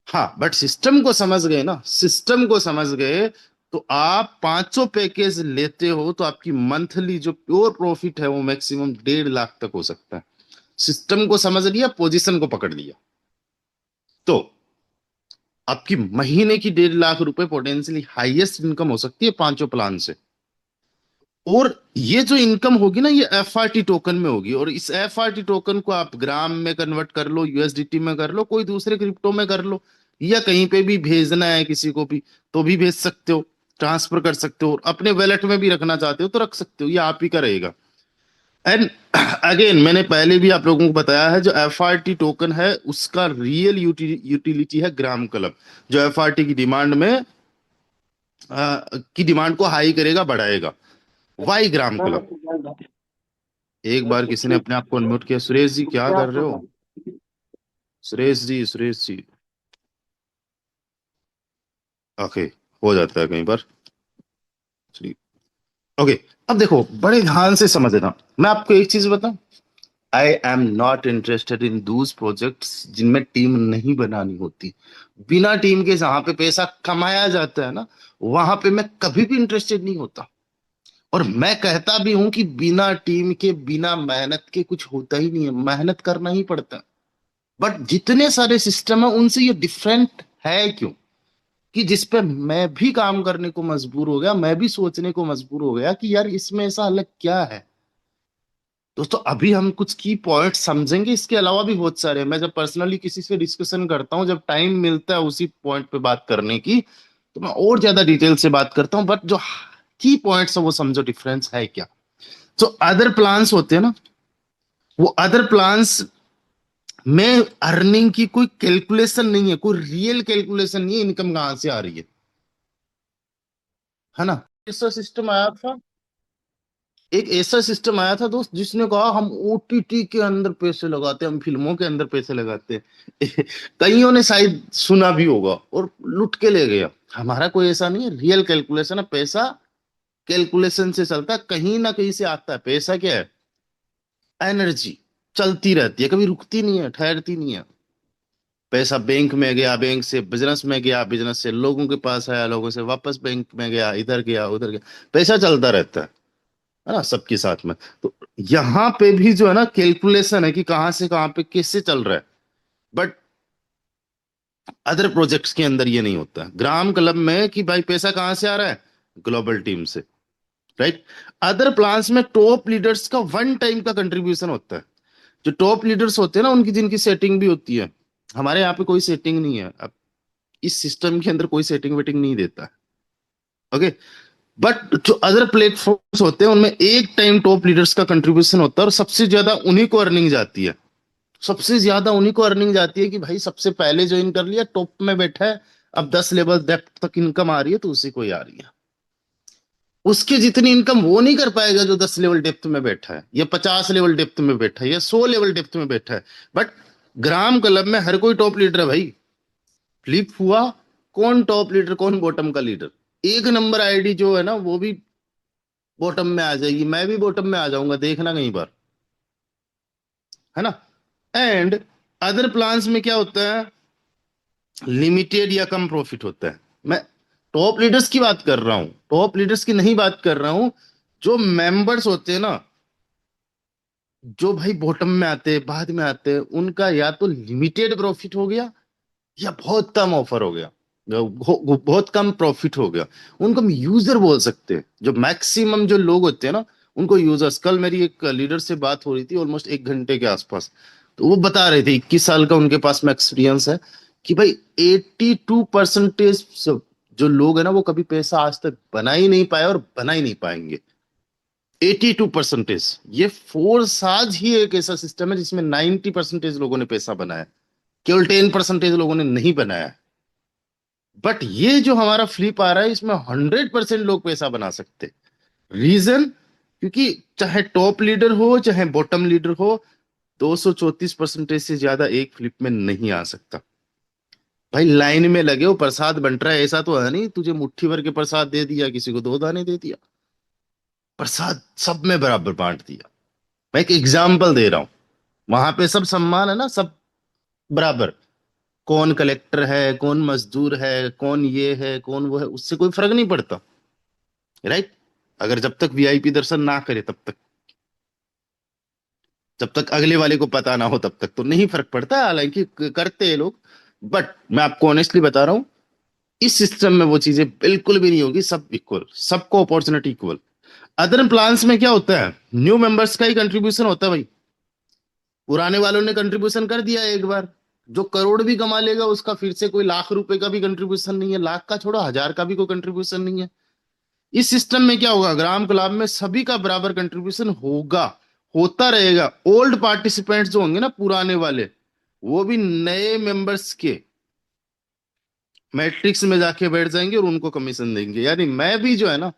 हाँ, बट सिस्टम को समझ गए ना, सिस्टम को समझ गए, तो आप 500 पैकेज लेते हो तो आपकी मंथली जो प्योर प्रॉफिट है वो मैक्सिमम 1.5 लाख तक हो सकता है। सिस्टम को समझ लिया, पोजीशन को पकड़ लिया, तो आपकी महीने की 1.5 लाख रुपए पोटेंशियली हाईएस्ट इनकम हो सकती है पांचों प्लान से। और ये जो इनकम होगी ना, ये एफआरटी टोकन में होगी, और इस एफआरटी टोकन को आप ग्राम में कन्वर्ट कर लो, यूएसडीटी में कर लो, कोई दूसरे क्रिप्टो में कर लो, या कहीं पे भी भेजना है किसी को भी तो भी भेज सकते हो, ट्रांसफर कर सकते हो, और अपने वैलेट में भी रखना चाहते हो तो रख सकते हो, ये आप ही का रहेगा। एंड अगेन मैंने पहले भी आप लोगों को बताया है, जो एफआरटी टोकन है उसका रियल यूटिलिटी है ग्राम क्लब, जो एफआरटी की डिमांड में की डिमांड को हाई करेगा, बढ़ाएगा। वाई ग्राम क्लब? एक बार किसी ने अपने आप को अनम्यूट किया। सुरेश जी क्या कर रहे हो? सुरेश जी, सुरेश जी। ओके, हो जाता है कई बार। चलिए, ओके। अब देखो बड़े ध्यान से समझना, मैं आपको एक चीज बताऊं, I am not interested in Dooj projects जिनमें टीम नहीं बनानी होती। बिना टीम के जहां पे पैसा कमाया जाता है ना, वहां पे मैं कभी भी इंटरेस्टेड नहीं होता। और मैं कहता भी हूं कि बिना टीम के, बिना मेहनत के कुछ होता ही नहीं है, मेहनत करना ही पड़ता है। बट जितने सारे सिस्टम है उनसे ये डिफरेंट है क्यों? कि जिसपे मैं भी काम करने को मजबूर हो गया, मैं भी सोचने को मजबूर हो गया कि यार इसमें ऐसा अलग क्या है। दोस्तों अभी हम कुछ की पॉइंट समझेंगे, इसके अलावा भी बहुत सारे हैं। मैं जब पर्सनली किसी से डिस्कशन करता हूँ, जब टाइम मिलता है उसी पॉइंट पे बात करने की, तो मैं और ज्यादा डिटेल से बात करता हूँ। बट जो की पॉइंट्स है वो समझो, डिफरेंस है क्या। जो अदर प्लान्स होते हैं ना, वो अदर प्लान्स में अर्निंग की कोई कैलकुलेशन नहीं है, कोई रियल कैलकुलेशन नहीं है, इनकम कहां से आ रही है ना। ऐसा सिस्टम आया था, एक ऐसा सिस्टम आया था दोस्त, जिसने कहा हम ओटीटी के अंदर पैसे लगाते हैं, हम फिल्मों के अंदर पैसे लगाते हैं। कईयों ने शायद सुना भी होगा और लुट के ले गया। हमारा कोई ऐसा नहीं है, रियल कैलकुलेशन है। पैसा कैलकुलेशन से चलता है, कहीं ना कहीं से आता है। पैसा क्या है? एनर्जी, चलती रहती है, कभी रुकती नहीं है, ठहरती नहीं है। पैसा बैंक में गया, बैंक से बिजनेस में गया, बिजनेस से लोगों के पास आया, लोगों से वापस बैंक में गया, इधर गया उधर गया, पैसा चलता रहता है ना, सबके साथ में। तो यहाँ पे भी जो है ना कैलकुलेशन है कि कहाँ से कहाँ पे कैसे चल रहा है। बट अदर प्रोजेक्ट्स के अंदर ये नहीं होता। ग्राम क्लब में कि भाई पैसा कहाँ से आ रहा है? ग्लोबल टीम से। राइट। अदर प्लान्स में टॉप लीडर्स का वन टाइम का कंट्रीब्यूशन होता है। जो टॉप लीडर्स होते हैं ना, उनकी जिनकी सेटिंग भी होती है। हमारे यहाँ पे कोई सेटिंग नहीं है। अब इस सिस्टम के अंदर कोई सेटिंग वेटिंग नहीं देता। ओके। बट जो अदर प्लेटफॉर्म्स होते हैं उनमें एक टाइम टॉप लीडर्स का कंट्रीब्यूशन होता है, और सबसे ज्यादा उन्हीं को अर्निंग जाती है। सबसे ज्यादा उन्हीं को अर्निंग जाती है कि भाई सबसे पहले ज्वाइन कर लिया, टॉप में बैठा है, अब 10 लेवल डेप्थ तक इनकम आ रही है तो उसी को ही आ रही है। उसकी जितनी इनकम वो नहीं कर पाएगा जो 10 लेवल डेप्थ में बैठा है, या 50 लेवल डेप्थ में बैठा है, या 100 लेवल डेप्थ में बैठा है। बट ग्राम क्लब में हर कोई टॉप लीडर है भाई। फ्लिप हुआ, कौन टॉप लीडर कौन बॉटम का लीडर, एक नंबर आईडी जो है ना वो भी बॉटम में आ जाएगी, मैं भी बॉटम में आ जाऊंगा, देखना कहीं बार, है ना। एंड अदर प्लान्स में क्या होता है, लिमिटेड या कम प्रॉफिट होता है। मैं टॉप लीडर्स की बात कर रहा हूं, टॉप लीडर्स की नहीं बात कर रहा हूं। जो मेंबर्स होते हैं ना, जो भाई बॉटम में आते हैं, बाद में आते हैं, उनका या तो लिमिटेड प्रॉफिट हो गया, या बहुत कम ऑफर हो गया, बहुत कम प्रॉफिट हो गया। उनको हम यूजर बोल सकते हैं। जो मैक्सिमम जो लोग होते हैं ना, उनको यूजर्स। कल मेरी एक लीडर से बात हो रही थी ऑलमोस्ट 1 घंटे के आसपास। तो वो बता रहे थे, 21 साल का उनके पास में एक्सपीरियंस है, कि भाई 82% जो लोग है ना, वो कभी पैसा आज तक बना ही नहीं पाए और बना ही नहीं पाएंगे। 82%। ये फोर्स आज ही एक ऐसा सिस्टम है जिसमें 90% लोगों ने पैसा बनाया, केवल 10% लोगों ने नहीं बनाया। बट ये जो हमारा फ्लिप आ रहा है, इसमें 100% लोग पैसा बना सकते। रीजन, क्योंकि चाहे टॉप लीडर हो चाहे बॉटम लीडर हो, 234% से ज्यादा एक फ्लिप में नहीं आ सकता। भाई लाइन में लगे हो, प्रसाद बंट रहा है, ऐसा तो है नहीं तुझे मुट्ठी भर के प्रसाद दे दिया, किसी को 2 दाने दे दिया। प्रसाद सब में बराबर बांट दिया। मैं एक एग्जाम्पल दे रहा हूं। वहां पे सब सम्मान है ना, सब बराबर। कौन कलेक्टर है, कौन मजदूर है, कौन ये है, कौन वो है, उससे कोई फर्क नहीं पड़ता। राइट। अगर जब तक वीआईपी दर्शन ना करे तब तक, जब तक अगले वाले को पता ना हो तब तक तो नहीं फर्क पड़ता, हालांकि करते हैं लोग। बट मैं आपको ऑनेस्टली बता रहा हूं, इस सिस्टम में वो चीजें बिल्कुल भी नहीं होगी। सब इक्वल, सबको अपॉर्चुनिटी इक्वल। अदर प्लान्स में क्या होता है, न्यू मेंबर्स का ही कंट्रीब्यूशन होता है भाई। पुराने वालों ने कंट्रीब्यूशन कर दिया एक बार, जो करोड़ भी कमा लेगा उसका फिर से कोई लाख रुपए का भी कंट्रीब्यूशन नहीं है, लाख का छोड़ो, 1000 का भी कोई कंट्रीब्यूशन नहीं है। इस सिस्टम में क्या होगा, ग्राम क्लब में सभी का बराबर कंट्रीब्यूशन होगा, होता रहेगा। ओल्ड पार्टिसिपेंट्स जो होंगे ना, पुराने वाले, वो भी नए मेंबर्स के मैट्रिक्स में जाके बैठ जाएंगे और उनको कमीशन देंगे। यानी मैं भी जो है ना,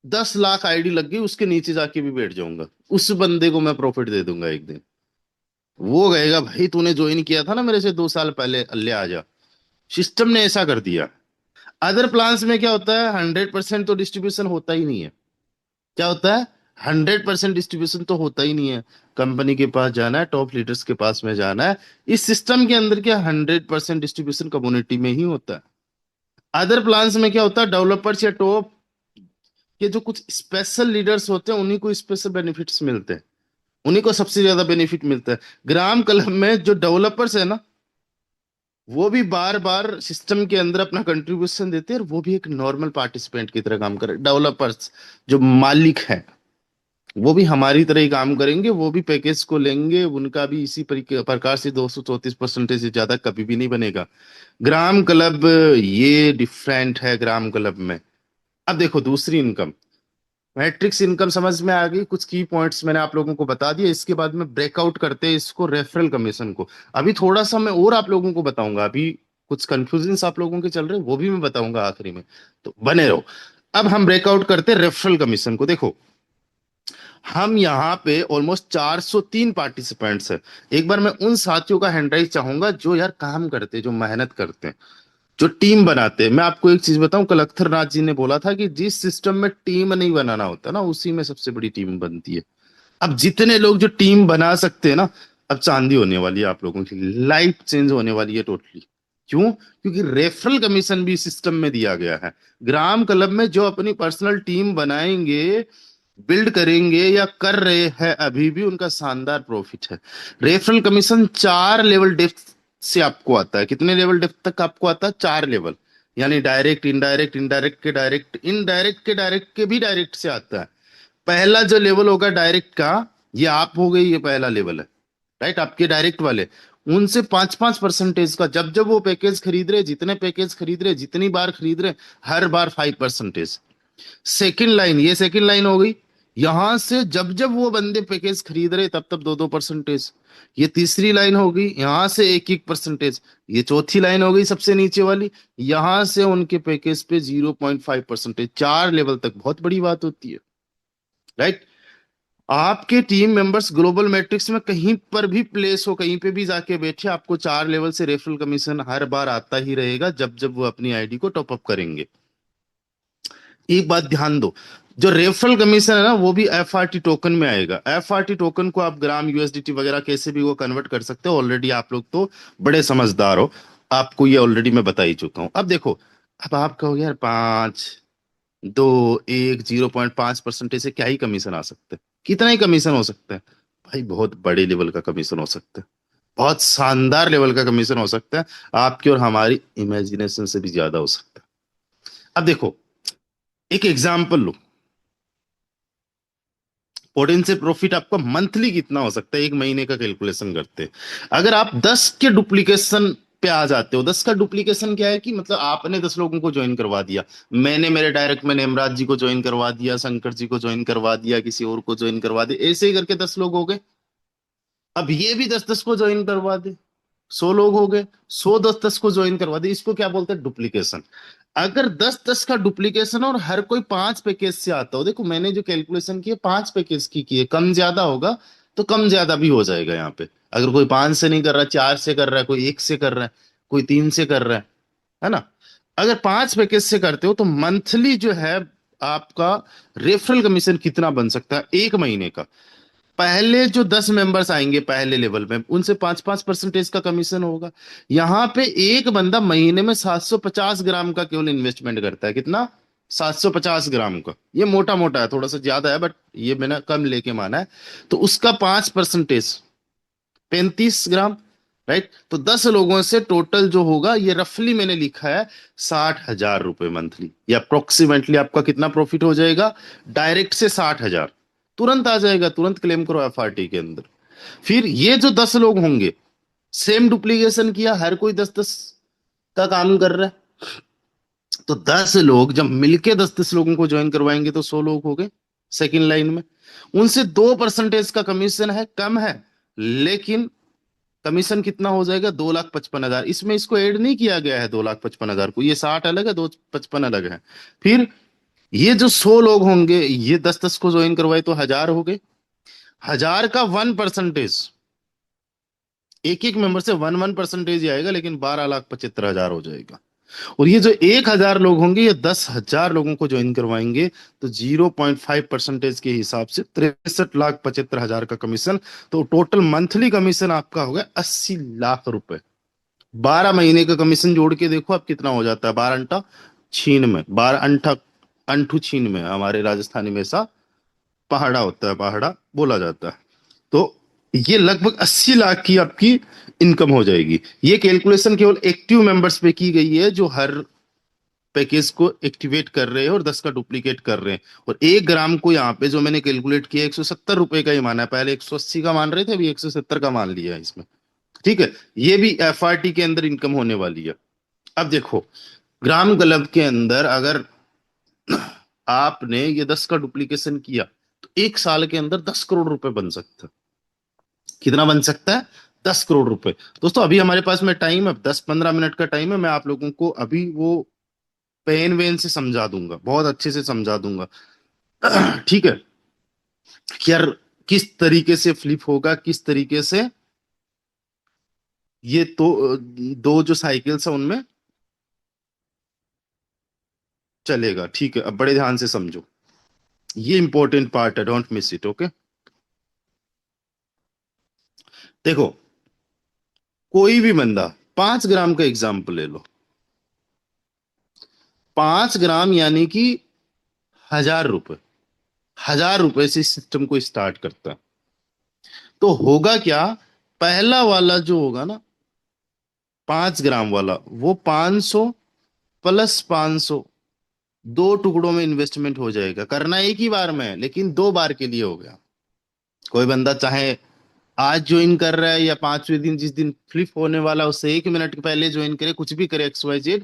10 लाख आईडी लग गई उसके नीचे जाके भी बैठ जाऊंगा, उस बंदे को मैं प्रॉफिट दे दूंगा एक दिन। वो कहेगा भाई तूने ज्वाइन किया था ना मेरे से 2 साल पहले, अल्ले आ जा। सिस्टम ने ऐसा कर दिया। अदर प्लान्स में क्या होता है, 100% तो डिस्ट्रीब्यूशन होता ही नहीं है। क्या होता है, 100% डिस्ट्रीब्यूशन तो होता ही नहीं है। कंपनी के पास जाना है, टॉप लीडर्स के पास में जाना है। इस सिस्टम के अंदर क्या 100% डिस्ट्रीब्यूशन कम्युनिटी में ही होता है। अदर प्लान्स में क्या होता है, डेवलपर्स या टॉप के जो कुछ स्पेशल लीडर्स होते हैं उन्हीं को स्पेशल बेनिफिट्स मिलते हैं, उन्हीं को सबसे ज्यादा बेनिफिट मिलता है। ग्राम क्लब में जो डेवलपर्स है ना, वो भी बार बार सिस्टम के अंदर अपना कंट्रीब्यूशन देते हैं, और वो भी एक नॉर्मल पार्टिसिपेंट की तरह काम करे। डेवलपर्स जो मालिक हैं, वो भी हमारी तरह ही काम करेंगे, वो भी पैकेज को लेंगे, उनका भी इसी प्रकार से 234% से ज्यादा कभी भी नहीं बनेगा। ग्राम क्लब ये डिफरेंट है ग्राम क्लब में। अब देखो दूसरी इनकम, मैट्रिक्स इनकम समझ में आ गई, कुछ की पॉइंट्स मैंने आप लोगों को बता दिया। इसके बाद में ब्रेकआउट करते हैं इसको रेफरल कमीशन को। अभी थोड़ा सा मैं और आप लोगों को बताऊंगा, अभी कुछ कंफ्यूजन आप लोगों के चल रहे हैं वो भी मैं बताऊंगा आखिरी में, तो बने रहो। अब हम ब्रेकआउट करते हैं रेफरल कमीशन को। देखो, हम यहाँ पे ऑलमोस्ट 403 पार्टिसिपेंट्स है। एक बार मैं उन साथियों का हैंड राइज चाहूंगा जो यार काम करते हैं, जो मेहनत करते हैं, जो टीम बनाते हैं। मैं आपको एक चीज बताऊं, कल अख्तरनाथ जी ने बोला था कि जिस सिस्टम में टीम नहीं बनाना होता ना, उसी में सबसे बड़ी टीम बनती है। अब जितने लोग जो टीम बना सकते हैं ना, अब चांदी होने वाली है आप लोगों की, लाइफ चेंज होने वाली है टोटली। क्यों? क्योंकि रेफरल कमीशन भी सिस्टम में दिया गया है। ग्राम क्लब में जो अपनी पर्सनल टीम बनाएंगे, बिल्ड करेंगे या कर रहे हैं अभी भी, उनका शानदार प्रॉफिट है। रेफरल कमीशन 4 लेवल डेप्थ से आपको आता है। कितने लेवल डेप्थ तक आपको आता है? 4 लेवल। यानी डायरेक्ट, इनडायरेक्ट, इनडायरेक्ट के डायरेक्ट, इनडायरेक्ट के डायरेक्ट के भी डायरेक्ट से आता है। पहला जो लेवल होगा डायरेक्ट का, ये आप हो गई, ये पहला लेवल है, राइट, आपके डायरेक्ट वाले। उनसे 5-5% का, जब जब वो पैकेज खरीद रहे, जितने पैकेज खरीद रहे, जितनी बार खरीद रहे, हर बार 5%। सेकंड लाइन, ये सेकंड लाइन हो गई। यहां से जब जब वो बंदे पैकेज खरीद रहे, तब तब 2-2%। ये तीसरी लाइन हो गई, यहां से 1-1%। ये चौथी लाइन हो गई सबसे नीचे वाली, यहां से उनके पैकेज पे 0.5%। 4 लेवल तक बहुत बड़ी बात होती है, राइट। आपके टीम मेंबर्स ग्लोबल मैट्रिक्स में कहीं पर भी प्लेस हो, कहीं पे भी जाके बैठे, आपको 4 लेवल से रेफरल कमीशन हर बार आता ही रहेगा, जब जब वो अपनी आईडी को टॉप अप करेंगे। एक बात ध्यान दो, जो रेफरल कमीशन है ना, वो भी एफआरटी टोकन में आएगा। एफआरटी टोकन को आप ग्राम, यूएसडीटी वगैरह कैसे भी वो कन्वर्ट कर सकते हो। ऑलरेडी आप लोग तो बड़े समझदार हो, आपको ये ऑलरेडी मैं बता ही चुका हूं। अब देखो, अब आप कहोगे यार 5, 2, 1, 0.5% से क्या ही कमीशन आ सकता है, कितना ही कमीशन हो सकता है। भाई बहुत बड़े लेवल का कमीशन हो सकता है, बहुत शानदार लेवल का कमीशन हो सकता है, आपकी और हमारी इमेजिनेशन से भी ज्यादा हो सकता है। अब देखो, एक एग्जाम्पल लो, पोटेंशियल प्रॉफिट आपका मंथली कितना हो सकता है, एक महीने का कैलकुलेशन करते हैं। अगर आप 10 के डुप्लीकेशन पे आ जाते हो, 10 का डुप्लीकेशन क्या है कि मतलब आपने 10 लोगों को ज्वाइन करवा दिया, मैंने मेरे डायरेक्ट में हेमराज जी को ज्वाइन करवा दिया, शंकर जी को ज्वाइन करवा दिया, किसी और को ज्वाइन करवा दिया, ऐसे ही करके 10 लोग हो गए। अब ये भी 10-10 को ज्वाइन करवा दे, 100 लोग हो गए, 100 10-10 को ज्वाइन करवा दे, इसको क्या बोलते हैं, डुप्लीकेशन। अगर 10-10 का डुप्लीकेशन और हर कोई 5 पैकेज से आता हो, देखो मैंने जो कैलकुलेशन की है 5 पैकेज की है, कम ज्यादा होगा तो कम ज्यादा भी हो जाएगा यहाँ पे। अगर कोई 5 से नहीं कर रहा, 4 से कर रहा है, कोई 1 से कर रहा है, कोई 3 से कर रहा है ना। अगर 5 पैकेज से करते हो तो मंथली जो है आपका रेफरल कमीशन कितना बन सकता है एक महीने का। पहले जो 10 मेंबर्स आएंगे पहले लेवल में, उनसे 5-5% का कमीशन होगा। यहां पे एक बंदा महीने में 750 ग्राम का केवल इन्वेस्टमेंट करता है, कितना, 750 ग्राम का। ये मोटा मोटा है, थोड़ा सा ज्यादा है, बट ये मैंने कम लेके माना है। तो उसका 5%, 35 ग्राम, राइट। तो 10 लोगों से टोटल जो होगा, ये रफली मैंने लिखा है 60,000 रुपए मंथली, या अप्रोक्सीमेटली आपका कितना प्रॉफिट हो जाएगा डायरेक्ट से, 60,000 तुरंत आ जाएगा, तुरंत क्लेम करो एफआरटी के अंदर। फिर ये जो 10 लोग होंगे, सेम डुप्लीकेशन किया, हर कोई 10-10 का काम कर रहा है, तो 10 लोग जब मिलके 10-10 लोगों को ज्वाइन करवाएंगे तो 100 लोग हो गए सेकेंड लाइन में। उनसे 2% का कमीशन है, कम है, लेकिन कमीशन कितना हो जाएगा, 2,55,000। इसमें इसको ऐड नहीं किया गया है 2,55,000 को, ये 60 अलग है, 255 अलग है। फिर ये जो 100 लोग होंगे, ये 10-10 को ज्वाइन करवाए तो 1,000 हो गए। 1,000 का 1%, एक एक मेंबर से 1-1% ही आएगा, लेकिन 12,75,000 हो जाएगा। और ये जो 1,000 लोग होंगे, ये 10,000 लोगों को ज्वाइन करवाएंगे, तो 0.5% के हिसाब से 63,75,000 का कमीशन। तो टोटल मंथली कमीशन आपका होगा 80 लाख रुपए। 12 महीने का कमीशन जोड़ के देखो आप कितना हो जाता है, 12 अंटा छीन में, 12 अंठा अंठू छीन में, हमारे राजस्थानी में ऐसा पहाड़ा होता है, पहाड़ा बोला जाता है। तो ये लगभग 80 लाख की आपकी इनकम हो जाएगी। ये कैलकुलेशन केवल एक्टिव मेंबर्स पे की गई है, जो हर पैकेज को एक्टिवेट कर रहे हैं और 10 का डुप्लीकेट कर रहे हैं। और 1 ग्राम को यहाँ पे जो मैंने कैलकुलेट किया 170 रुपए का ही माना है, पहले 180 का मान रहे थे, अभी 170 का मान लिया है इसमें, ठीक है। ये भी एफआरटी के अंदर इनकम होने वाली है। अब देखो, ग्राम क्लब के अंदर अगर आपने ये 10 का डुप्लीकेशन किया, तो 1 साल के अंदर 10 करोड़ रुपए बन सकता है। कितना बन सकता है, 10 करोड़ रुपए। दोस्तों अभी हमारे पास में टाइम है, 10-15 मिनट का टाइम है, मैं आप लोगों को अभी वो पेन वेन से समझा दूंगा, बहुत अच्छे से समझा दूंगा। ठीक है कि यार किस तरीके से फ्लिप होगा, किस तरीके से ये तो दो जो साइकिल्स है उनमें चलेगा। ठीक है, अब बड़े ध्यान से समझो, ये इंपॉर्टेंट पार्ट है, डोंट मिस इट, ओके। देखो, कोई भी बंदा 5 ग्राम का एग्जाम्पल ले लो, 5 ग्राम यानी कि 1,000 रुपए, 1,000 रुपए से सिस्टम को स्टार्ट करता है। तो होगा क्या, पहला वाला जो होगा ना, 5 ग्राम वाला, वो 500 प्लस 500, दो टुकड़ों में इन्वेस्टमेंट हो जाएगा। करना एक ही बार में है, लेकिन 2 बार के लिए हो गया। कोई बंदा चाहे आज ज्वाइन कर रहा है या 5वें दिन जिस दिन फ्लिप होने वाला है, उससे 1 मिनट पहले ज्वाइन करे, कुछ भी करे XYZ,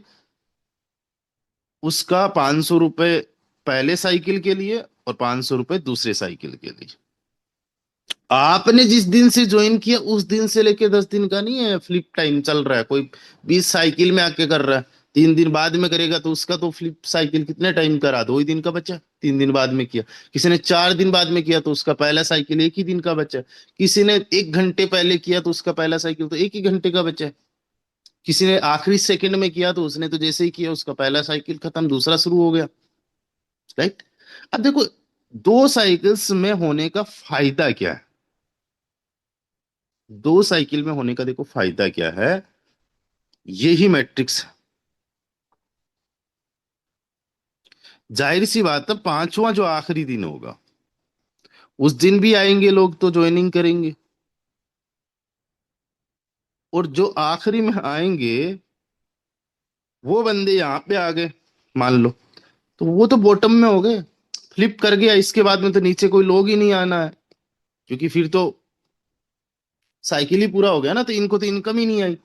उसका 500 रुपये पहले साइकिल के लिए और 500 रुपये दूसरे साइकिल के लिए। आपने जिस दिन से ज्वाइन किया उस दिन से लेके 10 दिन का नहीं है फ्लिप टाइम चल रहा है। कोई 20 साइकिल में आके कर रहा है, 3 दिन बाद में करेगा तो उसका तो फ्लिप साइकिल कितने टाइम करा, 2 ही दिन का बचा, 3 दिन बाद में किया। किसी ने 4 दिन बाद में किया तो उसका पहला साइकिल 1 ही दिन का बचा। किसी ने 1 घंटे पहले किया तो उसका पहला साइकिल तो 1 ही घंटे का बचा है। किसी ने आखिरी सेकंड में किया तो उसने तो जैसे ही किया उसका पहला साइकिल खत्म, दूसरा शुरू हो गया। राइट। अब देखो, 2 साइकिल्स में होने का फायदा क्या है? 2 साइकिल में होने का देखो फायदा क्या है, यही मैट्रिक्स है। जाहिर सी बात है, पांचवा जो आखिरी दिन होगा उस दिन भी आएंगे लोग तो ज्वाइनिंग करेंगे, और जो आखिरी में आएंगे वो बंदे यहाँ पे आ गए मान लो, तो वो तो बॉटम में हो गए। फ्लिप कर गया, इसके बाद में तो नीचे कोई लोग ही नहीं आना है, क्योंकि फिर तो साइकिल ही पूरा हो गया ना, तो इनको तो इनकम ही नहीं आई।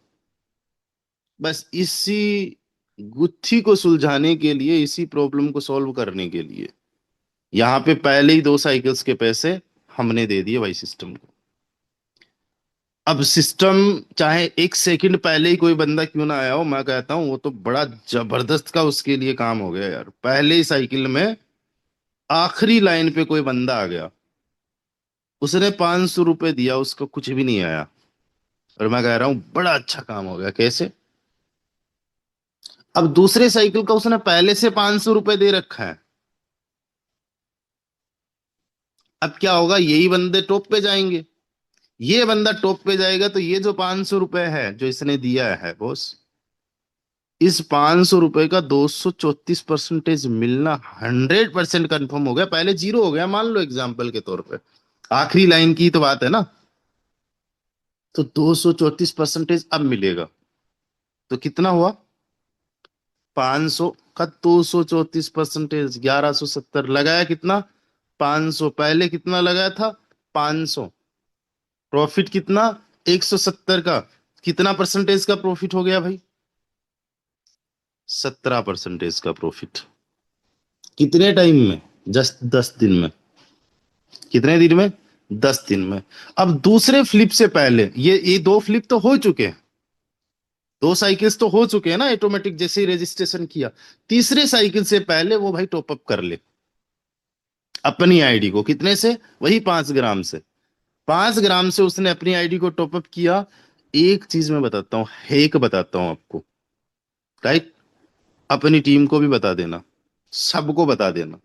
बस इसी गुत्थी को सुलझाने के लिए, इसी प्रॉब्लम को सॉल्व करने के लिए यहाँ पे पहले ही 2 साइकिल्स के पैसे हमने दे दिए भाई सिस्टम को। अब सिस्टम चाहे 1 सेकंड पहले ही कोई बंदा क्यों ना आया हो, मैं कहता हूँ वो तो बड़ा जबरदस्त का उसके लिए काम हो गया यार। पहले ही साइकिल में आखिरी लाइन पे कोई बंदा आ गया, उसने 500 रुपये दिया, उसको कुछ भी नहीं आया, और मैं कह रहा हूँ बड़ा अच्छा काम हो गया। कैसे? अब दूसरे साइकिल का उसने पहले से 500 रुपये दे रखा है। अब क्या होगा, यही बंदे टॉप पे जाएंगे। ये बंदा टॉप पे जाएगा तो ये जो 500 रुपये है जो इसने दिया है बॉस, इस 500 रुपये का 234% मिलना 100% कंफर्म हो गया। पहले जीरो हो गया मान लो एग्जाम्पल के तौर पे, आखिरी लाइन की तो बात है ना। तो 234% अब मिलेगा, तो कितना हुआ? 500 का 234%, 1170 लगाया कितना? 500। पहले कितना लगाया था? 500। प्रॉफिट कितना? 170 का। कितना परसेंटेज का प्रॉफिट हो गया भाई? 17% का प्रॉफिट। कितने टाइम में? जस्ट 10 दिन में। कितने दिन में? 10 दिन में। अब दूसरे फ्लिप से पहले ये 2 फ्लिप तो हो चुके हैं, 2 साइकिल्स तो हो चुके हैं ना ऑटोमेटिक, जैसे ही रजिस्ट्रेशन किया। तीसरे साइकिल से पहले वो भाई टॉपअप कर ले अपनी आईडी को। कितने से? वही 5 ग्राम से। 5 ग्राम से उसने अपनी आईडी को टॉपअप किया। एक चीज मैं बताता हूँ, हैक बताता हूँ आपको। राइट। अपनी टीम को भी बता देना, सबको बता देना।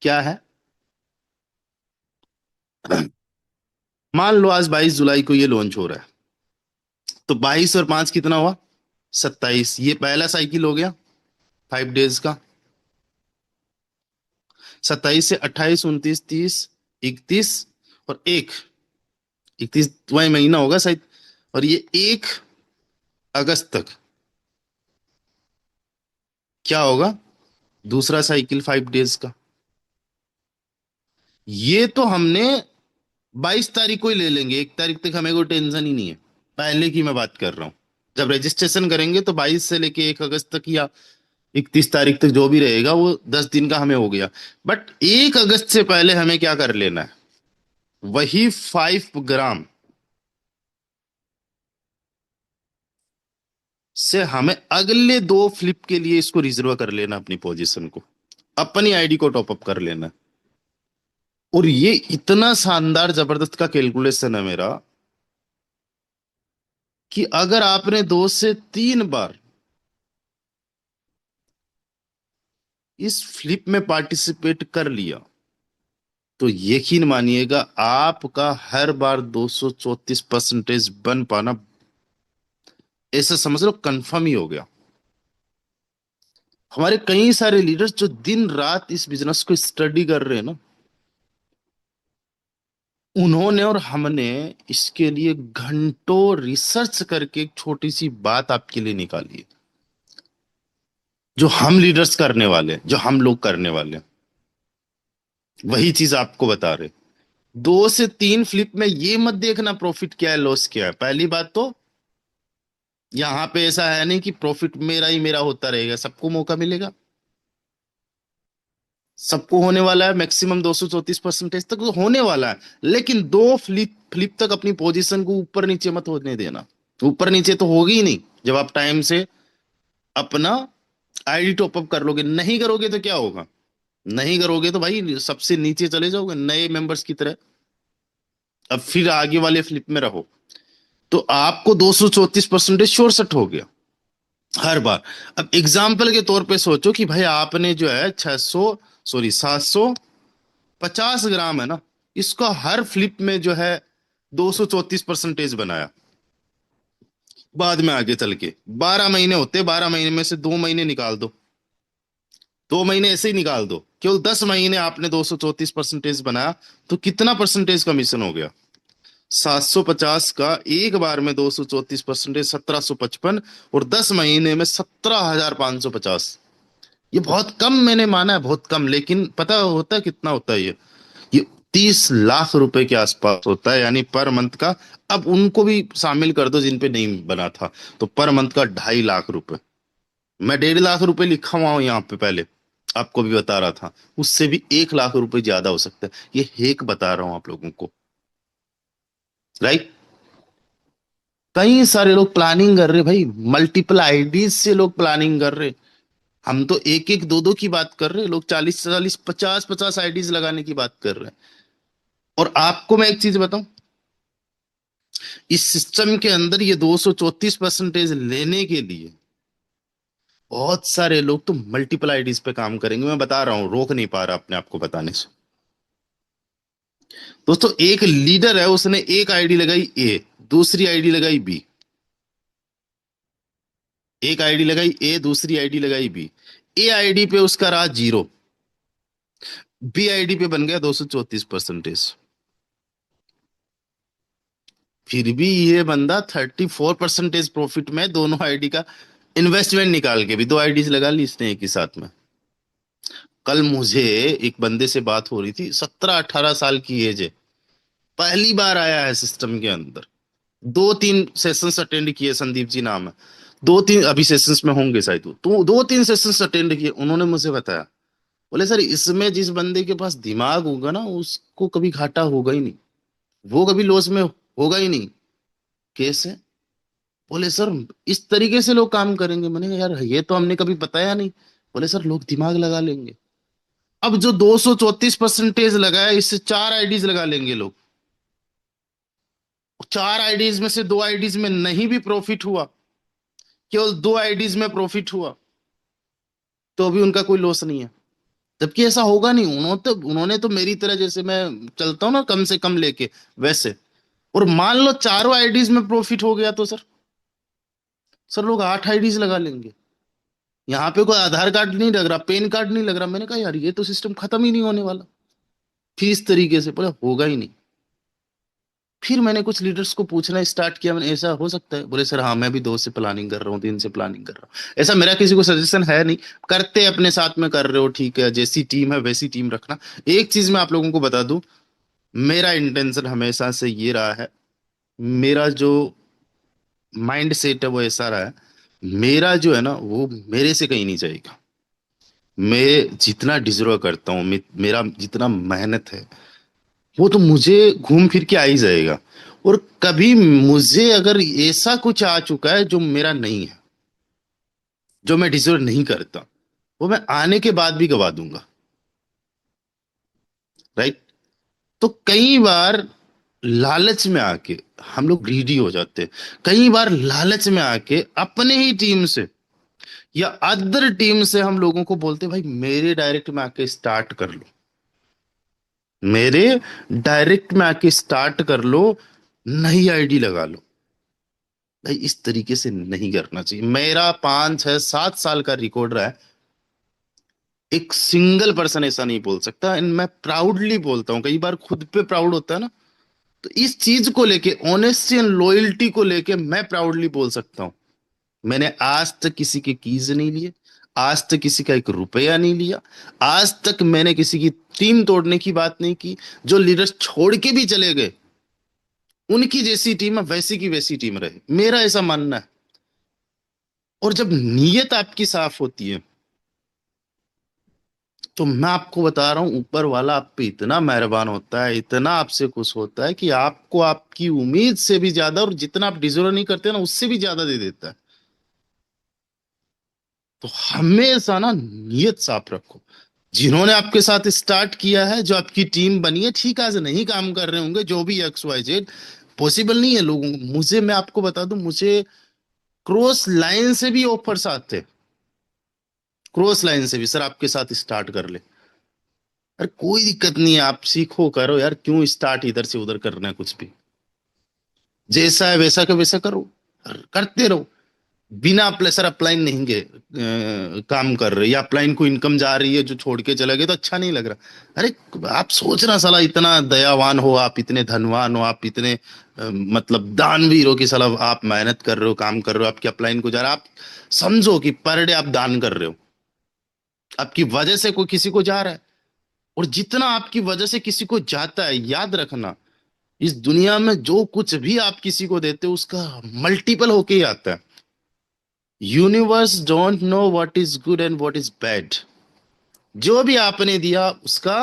क्या है? मान लो आज 22 जुलाई को ये लॉन्च हो रहा है, तो 22 और 5 कितना हुआ? 27। ये पहला साइकिल हो गया 5 डेज का। 27 से 28, 29, 30, 31 और 31 वही महीना होगा शायद। और ये 1 अगस्त तक क्या होगा? दूसरा साइकिल 5 डेज का। ये तो हमने 22 तारीख को ही ले लेंगे, 1 तारीख तक हमें कोई टेंशन ही नहीं है। पहले की मैं बात कर रहा हूं, जब रजिस्ट्रेशन करेंगे तो 22 से लेके 1 अगस्त तक या 31 तारीख तक जो भी रहेगा वो 10 दिन का हमें हो गया। बट 1 अगस्त से पहले हमें क्या कर लेना है? वही 5 ग्राम से हमें अगले 2 फ्लिप के लिए इसको रिजर्व कर लेना, अपनी पोजीशन को, अपनी आईडी को टॉपअप कर लेना। और ये इतना शानदार जबरदस्त का कैलकुलेशन है मेरा, कि अगर आपने 2 से 3 बार इस फ्लिप में पार्टिसिपेट कर लिया तो यकीन मानिएगा आपका हर बार 234% बन पाना, ऐसा समझ लो कंफर्म ही हो गया। हमारे कई सारे लीडर्स जो दिन रात इस बिजनेस को स्टडी कर रहे हैं ना, उन्होंने और हमने इसके लिए घंटों रिसर्च करके एक छोटी सी बात आपके लिए निकाली है। जो हम लीडर्स करने वाले हैं, जो हम लोग करने वाले हैं, वही चीज आपको बता रहे। 2 से 3 फ्लिप में ये मत देखना प्रॉफिट क्या है लॉस क्या है। पहली बात तो यहाँ पे ऐसा है नहीं कि प्रॉफिट मेरा ही मेरा होता रहेगा, सबको मौका मिलेगा, सबको होने वाला है। मैक्सिमम 234% तक तो होने वाला है, लेकिन 2 फ्लिप फ्लिप तक अपनी पोजीशन को ऊपर नीचे मत होने देना। ऊपर नीचे तो होगी ही नहीं जब आप टाइम से अपना आईडी टॉपअप कर लोगे। नहीं करोगे तो क्या होगा? नहीं करोगे तो भाई सबसे नीचे चले जाओगे नए मेंबर्स की तरह। अब फिर आगे वाले फ्लिप में रहो तो आपको 234% शॉर्ट हो गया हर बार। अब एग्जाम्पल के तौर पे सोचो कि भाई आपने जो है 750 ग्राम है ना, इसका हर फ्लिप में जो है 234% बनाया। बाद में आगे चल के 12 महीने होते, 12 महीने में से 2 महीने निकाल दो, 2 महीने ऐसे ही निकाल दो, केवल 10 महीने आपने 234% बनाया, तो कितना परसेंटेज कमीशन हो गया? 750 का एक बार में 234%, 1755, और 10 महीने में 17,550। ये बहुत कम मैंने माना है, बहुत कम, लेकिन पता होता है कितना होता है ये 30 लाख रुपए के आसपास होता है, यानी पर मंथ का। अब उनको भी शामिल कर दो जिन पे नहीं बना था, तो पर मंथ का 2.5 लाख रुपए। मैं 1.5 लाख रुपए लिखा हुआ हूं यहाँ पे पहले, आपको भी बता रहा था। उससे भी 1 लाख रुपए ज्यादा हो सकता है। ये हेक बता रहा हूं आप लोगों को, राइट। कई सारे लोग प्लानिंग कर रहे भाई, मल्टीपल आईडीज से लोग प्लानिंग कर रहे। हम तो एक एक दो दो की बात कर रहे हैं, लोग 40 40 50 50 आईडीज लगाने की बात कर रहे हैं। और आपको मैं एक चीज बताऊं, इस सिस्टम के अंदर ये 234% लेने के लिए बहुत सारे लोग तो मल्टीपल आईडीज पे काम करेंगे। मैं बता रहा हूं, रोक नहीं पा रहा अपने आप को बताने से। दोस्तों, एक लीडर है, उसने एक आईडी लगाई ए, दूसरी आईडी लगाई बी। एक आईडी लगाई ए, दूसरी आईडी लगाई बी। ए आईडी पे उसका रहा 0, बी आईडी पे बन गया 234%। फिर भी ये बंदा 34% प्रॉफिट में दोनों आईडी का इन्वेस्टमेंट निकाल के भी 2 आईडीज लगा ली इसने एक ही साथ में। कल मुझे एक बंदे से बात हो रही थी, 17 18 साल की एज है, पहली बार आया है सिस्टम के अंदर। 2 3 सेशंस अटेंड किए, संदीप जी नाम है। 2 3 अभी सेशंस में होंगे शायद वो, तो 2 3 सेशंस अटेंड किए। उन्होंने मुझे बताया, बोले सर इसमें जिस बंदे के पास दिमाग होगा ना उसको कभी घाटा होगा ही नहीं, वो कभी लॉस में होगा ही नहीं। कैसे? बोले सर इस तरीके से लोग काम करेंगे। मैंने कहा यार ये तो हमने कभी बताया नहीं। बोले सर लोग दिमाग लगा लेंगे। अब जो 234% लगाया, इससे 4 आईडीज लगा लेंगे लोग। 4 आईडीज में से 2 आईडीज में नहीं भी प्रॉफिट हुआ, केवल 2 आईडीज में प्रॉफिट हुआ, तो भी उनका कोई लॉस नहीं है। जबकि ऐसा होगा नहीं। उन्होंने तो मेरी तरह, जैसे मैं चलता हूं ना कम से कम लेके, वैसे। और मान लो चारों आईडीज में प्रॉफिट हो गया, तो सर लोग 8 आईडीज लगा लेंगे। यहाँ पे कोई आधार कार्ड नहीं लग रहा, पैन कार्ड नहीं लग रहा। मैंने कहा यार ये तो सिस्टम खत्म ही नहीं होने वाला। फिर इस तरीके से बोले होगा ही नहीं। फिर मैंने कुछ लीडर्स को पूछना स्टार्ट किया, मैंने ऐसा हो सकता है? बोले सर हाँ मैं भी 2 से प्लानिंग कर रहा हूँ, 3 से प्लानिंग कर रहा हूँ। ऐसा मेरा किसी को सजेशन है नहीं, करते अपने साथ में कर रहे हो ठीक है, जैसी टीम है वैसी टीम रखना। एक चीज मैं आप लोगों को बता दूं, मेरा इंटेंशन हमेशा से ये रहा है, मेरा जो माइंड सेट है वो ऐसा रहा है, मेरा जो है ना वो मेरे से कहीं नहीं जाएगा। मैं जितना डिजर्व करता हूँ, मेरा जितना मेहनत है, वो तो मुझे घूम फिर के आ ही जाएगा। और कभी मुझे अगर ऐसा कुछ आ चुका है जो मेरा नहीं है, जो मैं डिजर्व नहीं करता, वो मैं आने के बाद भी गवा दूंगा, राइट। तो कई बार लालच में आके हम लोग ग्रीडी हो जाते हैं। कई बार लालच में आके अपने ही टीम से या अदर टीम से हम लोगों को बोलते हैं भाई मेरे डायरेक्ट में आके स्टार्ट कर लो, मेरे डायरेक्ट में आके स्टार्ट कर लो, नई आईडी लगा लो। भाई इस तरीके से नहीं करना चाहिए। मेरा 5 6 7 साल का रिकॉर्ड रहा है, एक सिंगल पर्सन ऐसा नहीं बोल सकता। एंड मैं प्राउडली बोलता हूँ, कई बार खुद पे प्राउड होता है ना, तो इस चीज को लेके, ऑनेस्टी एंड लॉयल्टी को लेके मैं प्राउडली बोल सकता हूँ, मैंने आज तक किसी के कीज नहीं लिए, आज तक किसी का 1 रुपया नहीं लिया। आज तक मैंने किसी की टीम तोड़ने की बात नहीं की। जो लीडर छोड़ के भी चले गए, उनकी जैसी टीम है वैसी की वैसी टीम रहे, मेरा ऐसा मानना है। और जब नीयत आपकी साफ होती है, तो मैं आपको बता रहा हूं, ऊपर वाला आप पे इतना मेहरबान होता है, इतना आपसे खुश होता है कि आपको आपकी उम्मीद से भी ज्यादा, और जितना आप डिजर्व नहीं करते ना, उससे भी ज्यादा दे देता है। तो हमेशा ना नीयत साफ रखो। जिन्होंने आपके साथ स्टार्ट किया है, जो आपकी टीम बनी है, ठीक आज नहीं काम कर रहे होंगे, जो भी XYZ, पॉसिबल नहीं है लोगों को। मुझे, मैं आपको बता दूं, मुझे क्रॉस लाइन से भी ऑफर्स आते, क्रॉस लाइन से भी, सर आपके साथ स्टार्ट कर ले। अरे कोई दिक्कत नहीं है, आप सीखो करो यार, क्यों स्टार्ट इधर से उधर करना है, कुछ भी जैसा है वैसा का वैसा करो, करते रहो। बिना सर अपलाइन नहीं गए, काम कर रहे, या अपलाइन को इनकम जा रही है जो छोड़ के चले गए, तो अच्छा नहीं लग रहा। अरे आप सोच रहा साला इतना दयावान हो, आप इतने धनवान हो, आप इतने मतलब दानवीर हो कि साला आप मेहनत कर रहे हो, काम कर रहे हो, आपकी अपलाइन को जा रहा है। आप समझो कि पर डे आप दान कर रहे हो, आपकी वजह से कोई किसी को जा रहा है। और जितना आपकी वजह से किसी को जाता है, याद रखना, इस दुनिया में जो कुछ भी आप किसी को देते हो, उसका मल्टीपल होके ही आता है। Universe don't know what is good and what is bad. जो भी आपने दिया, उसका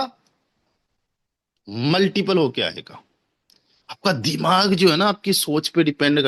मल्टीपल होके आएगा। आपका दिमाग जो है ना, आपकी सोच पे डिपेंड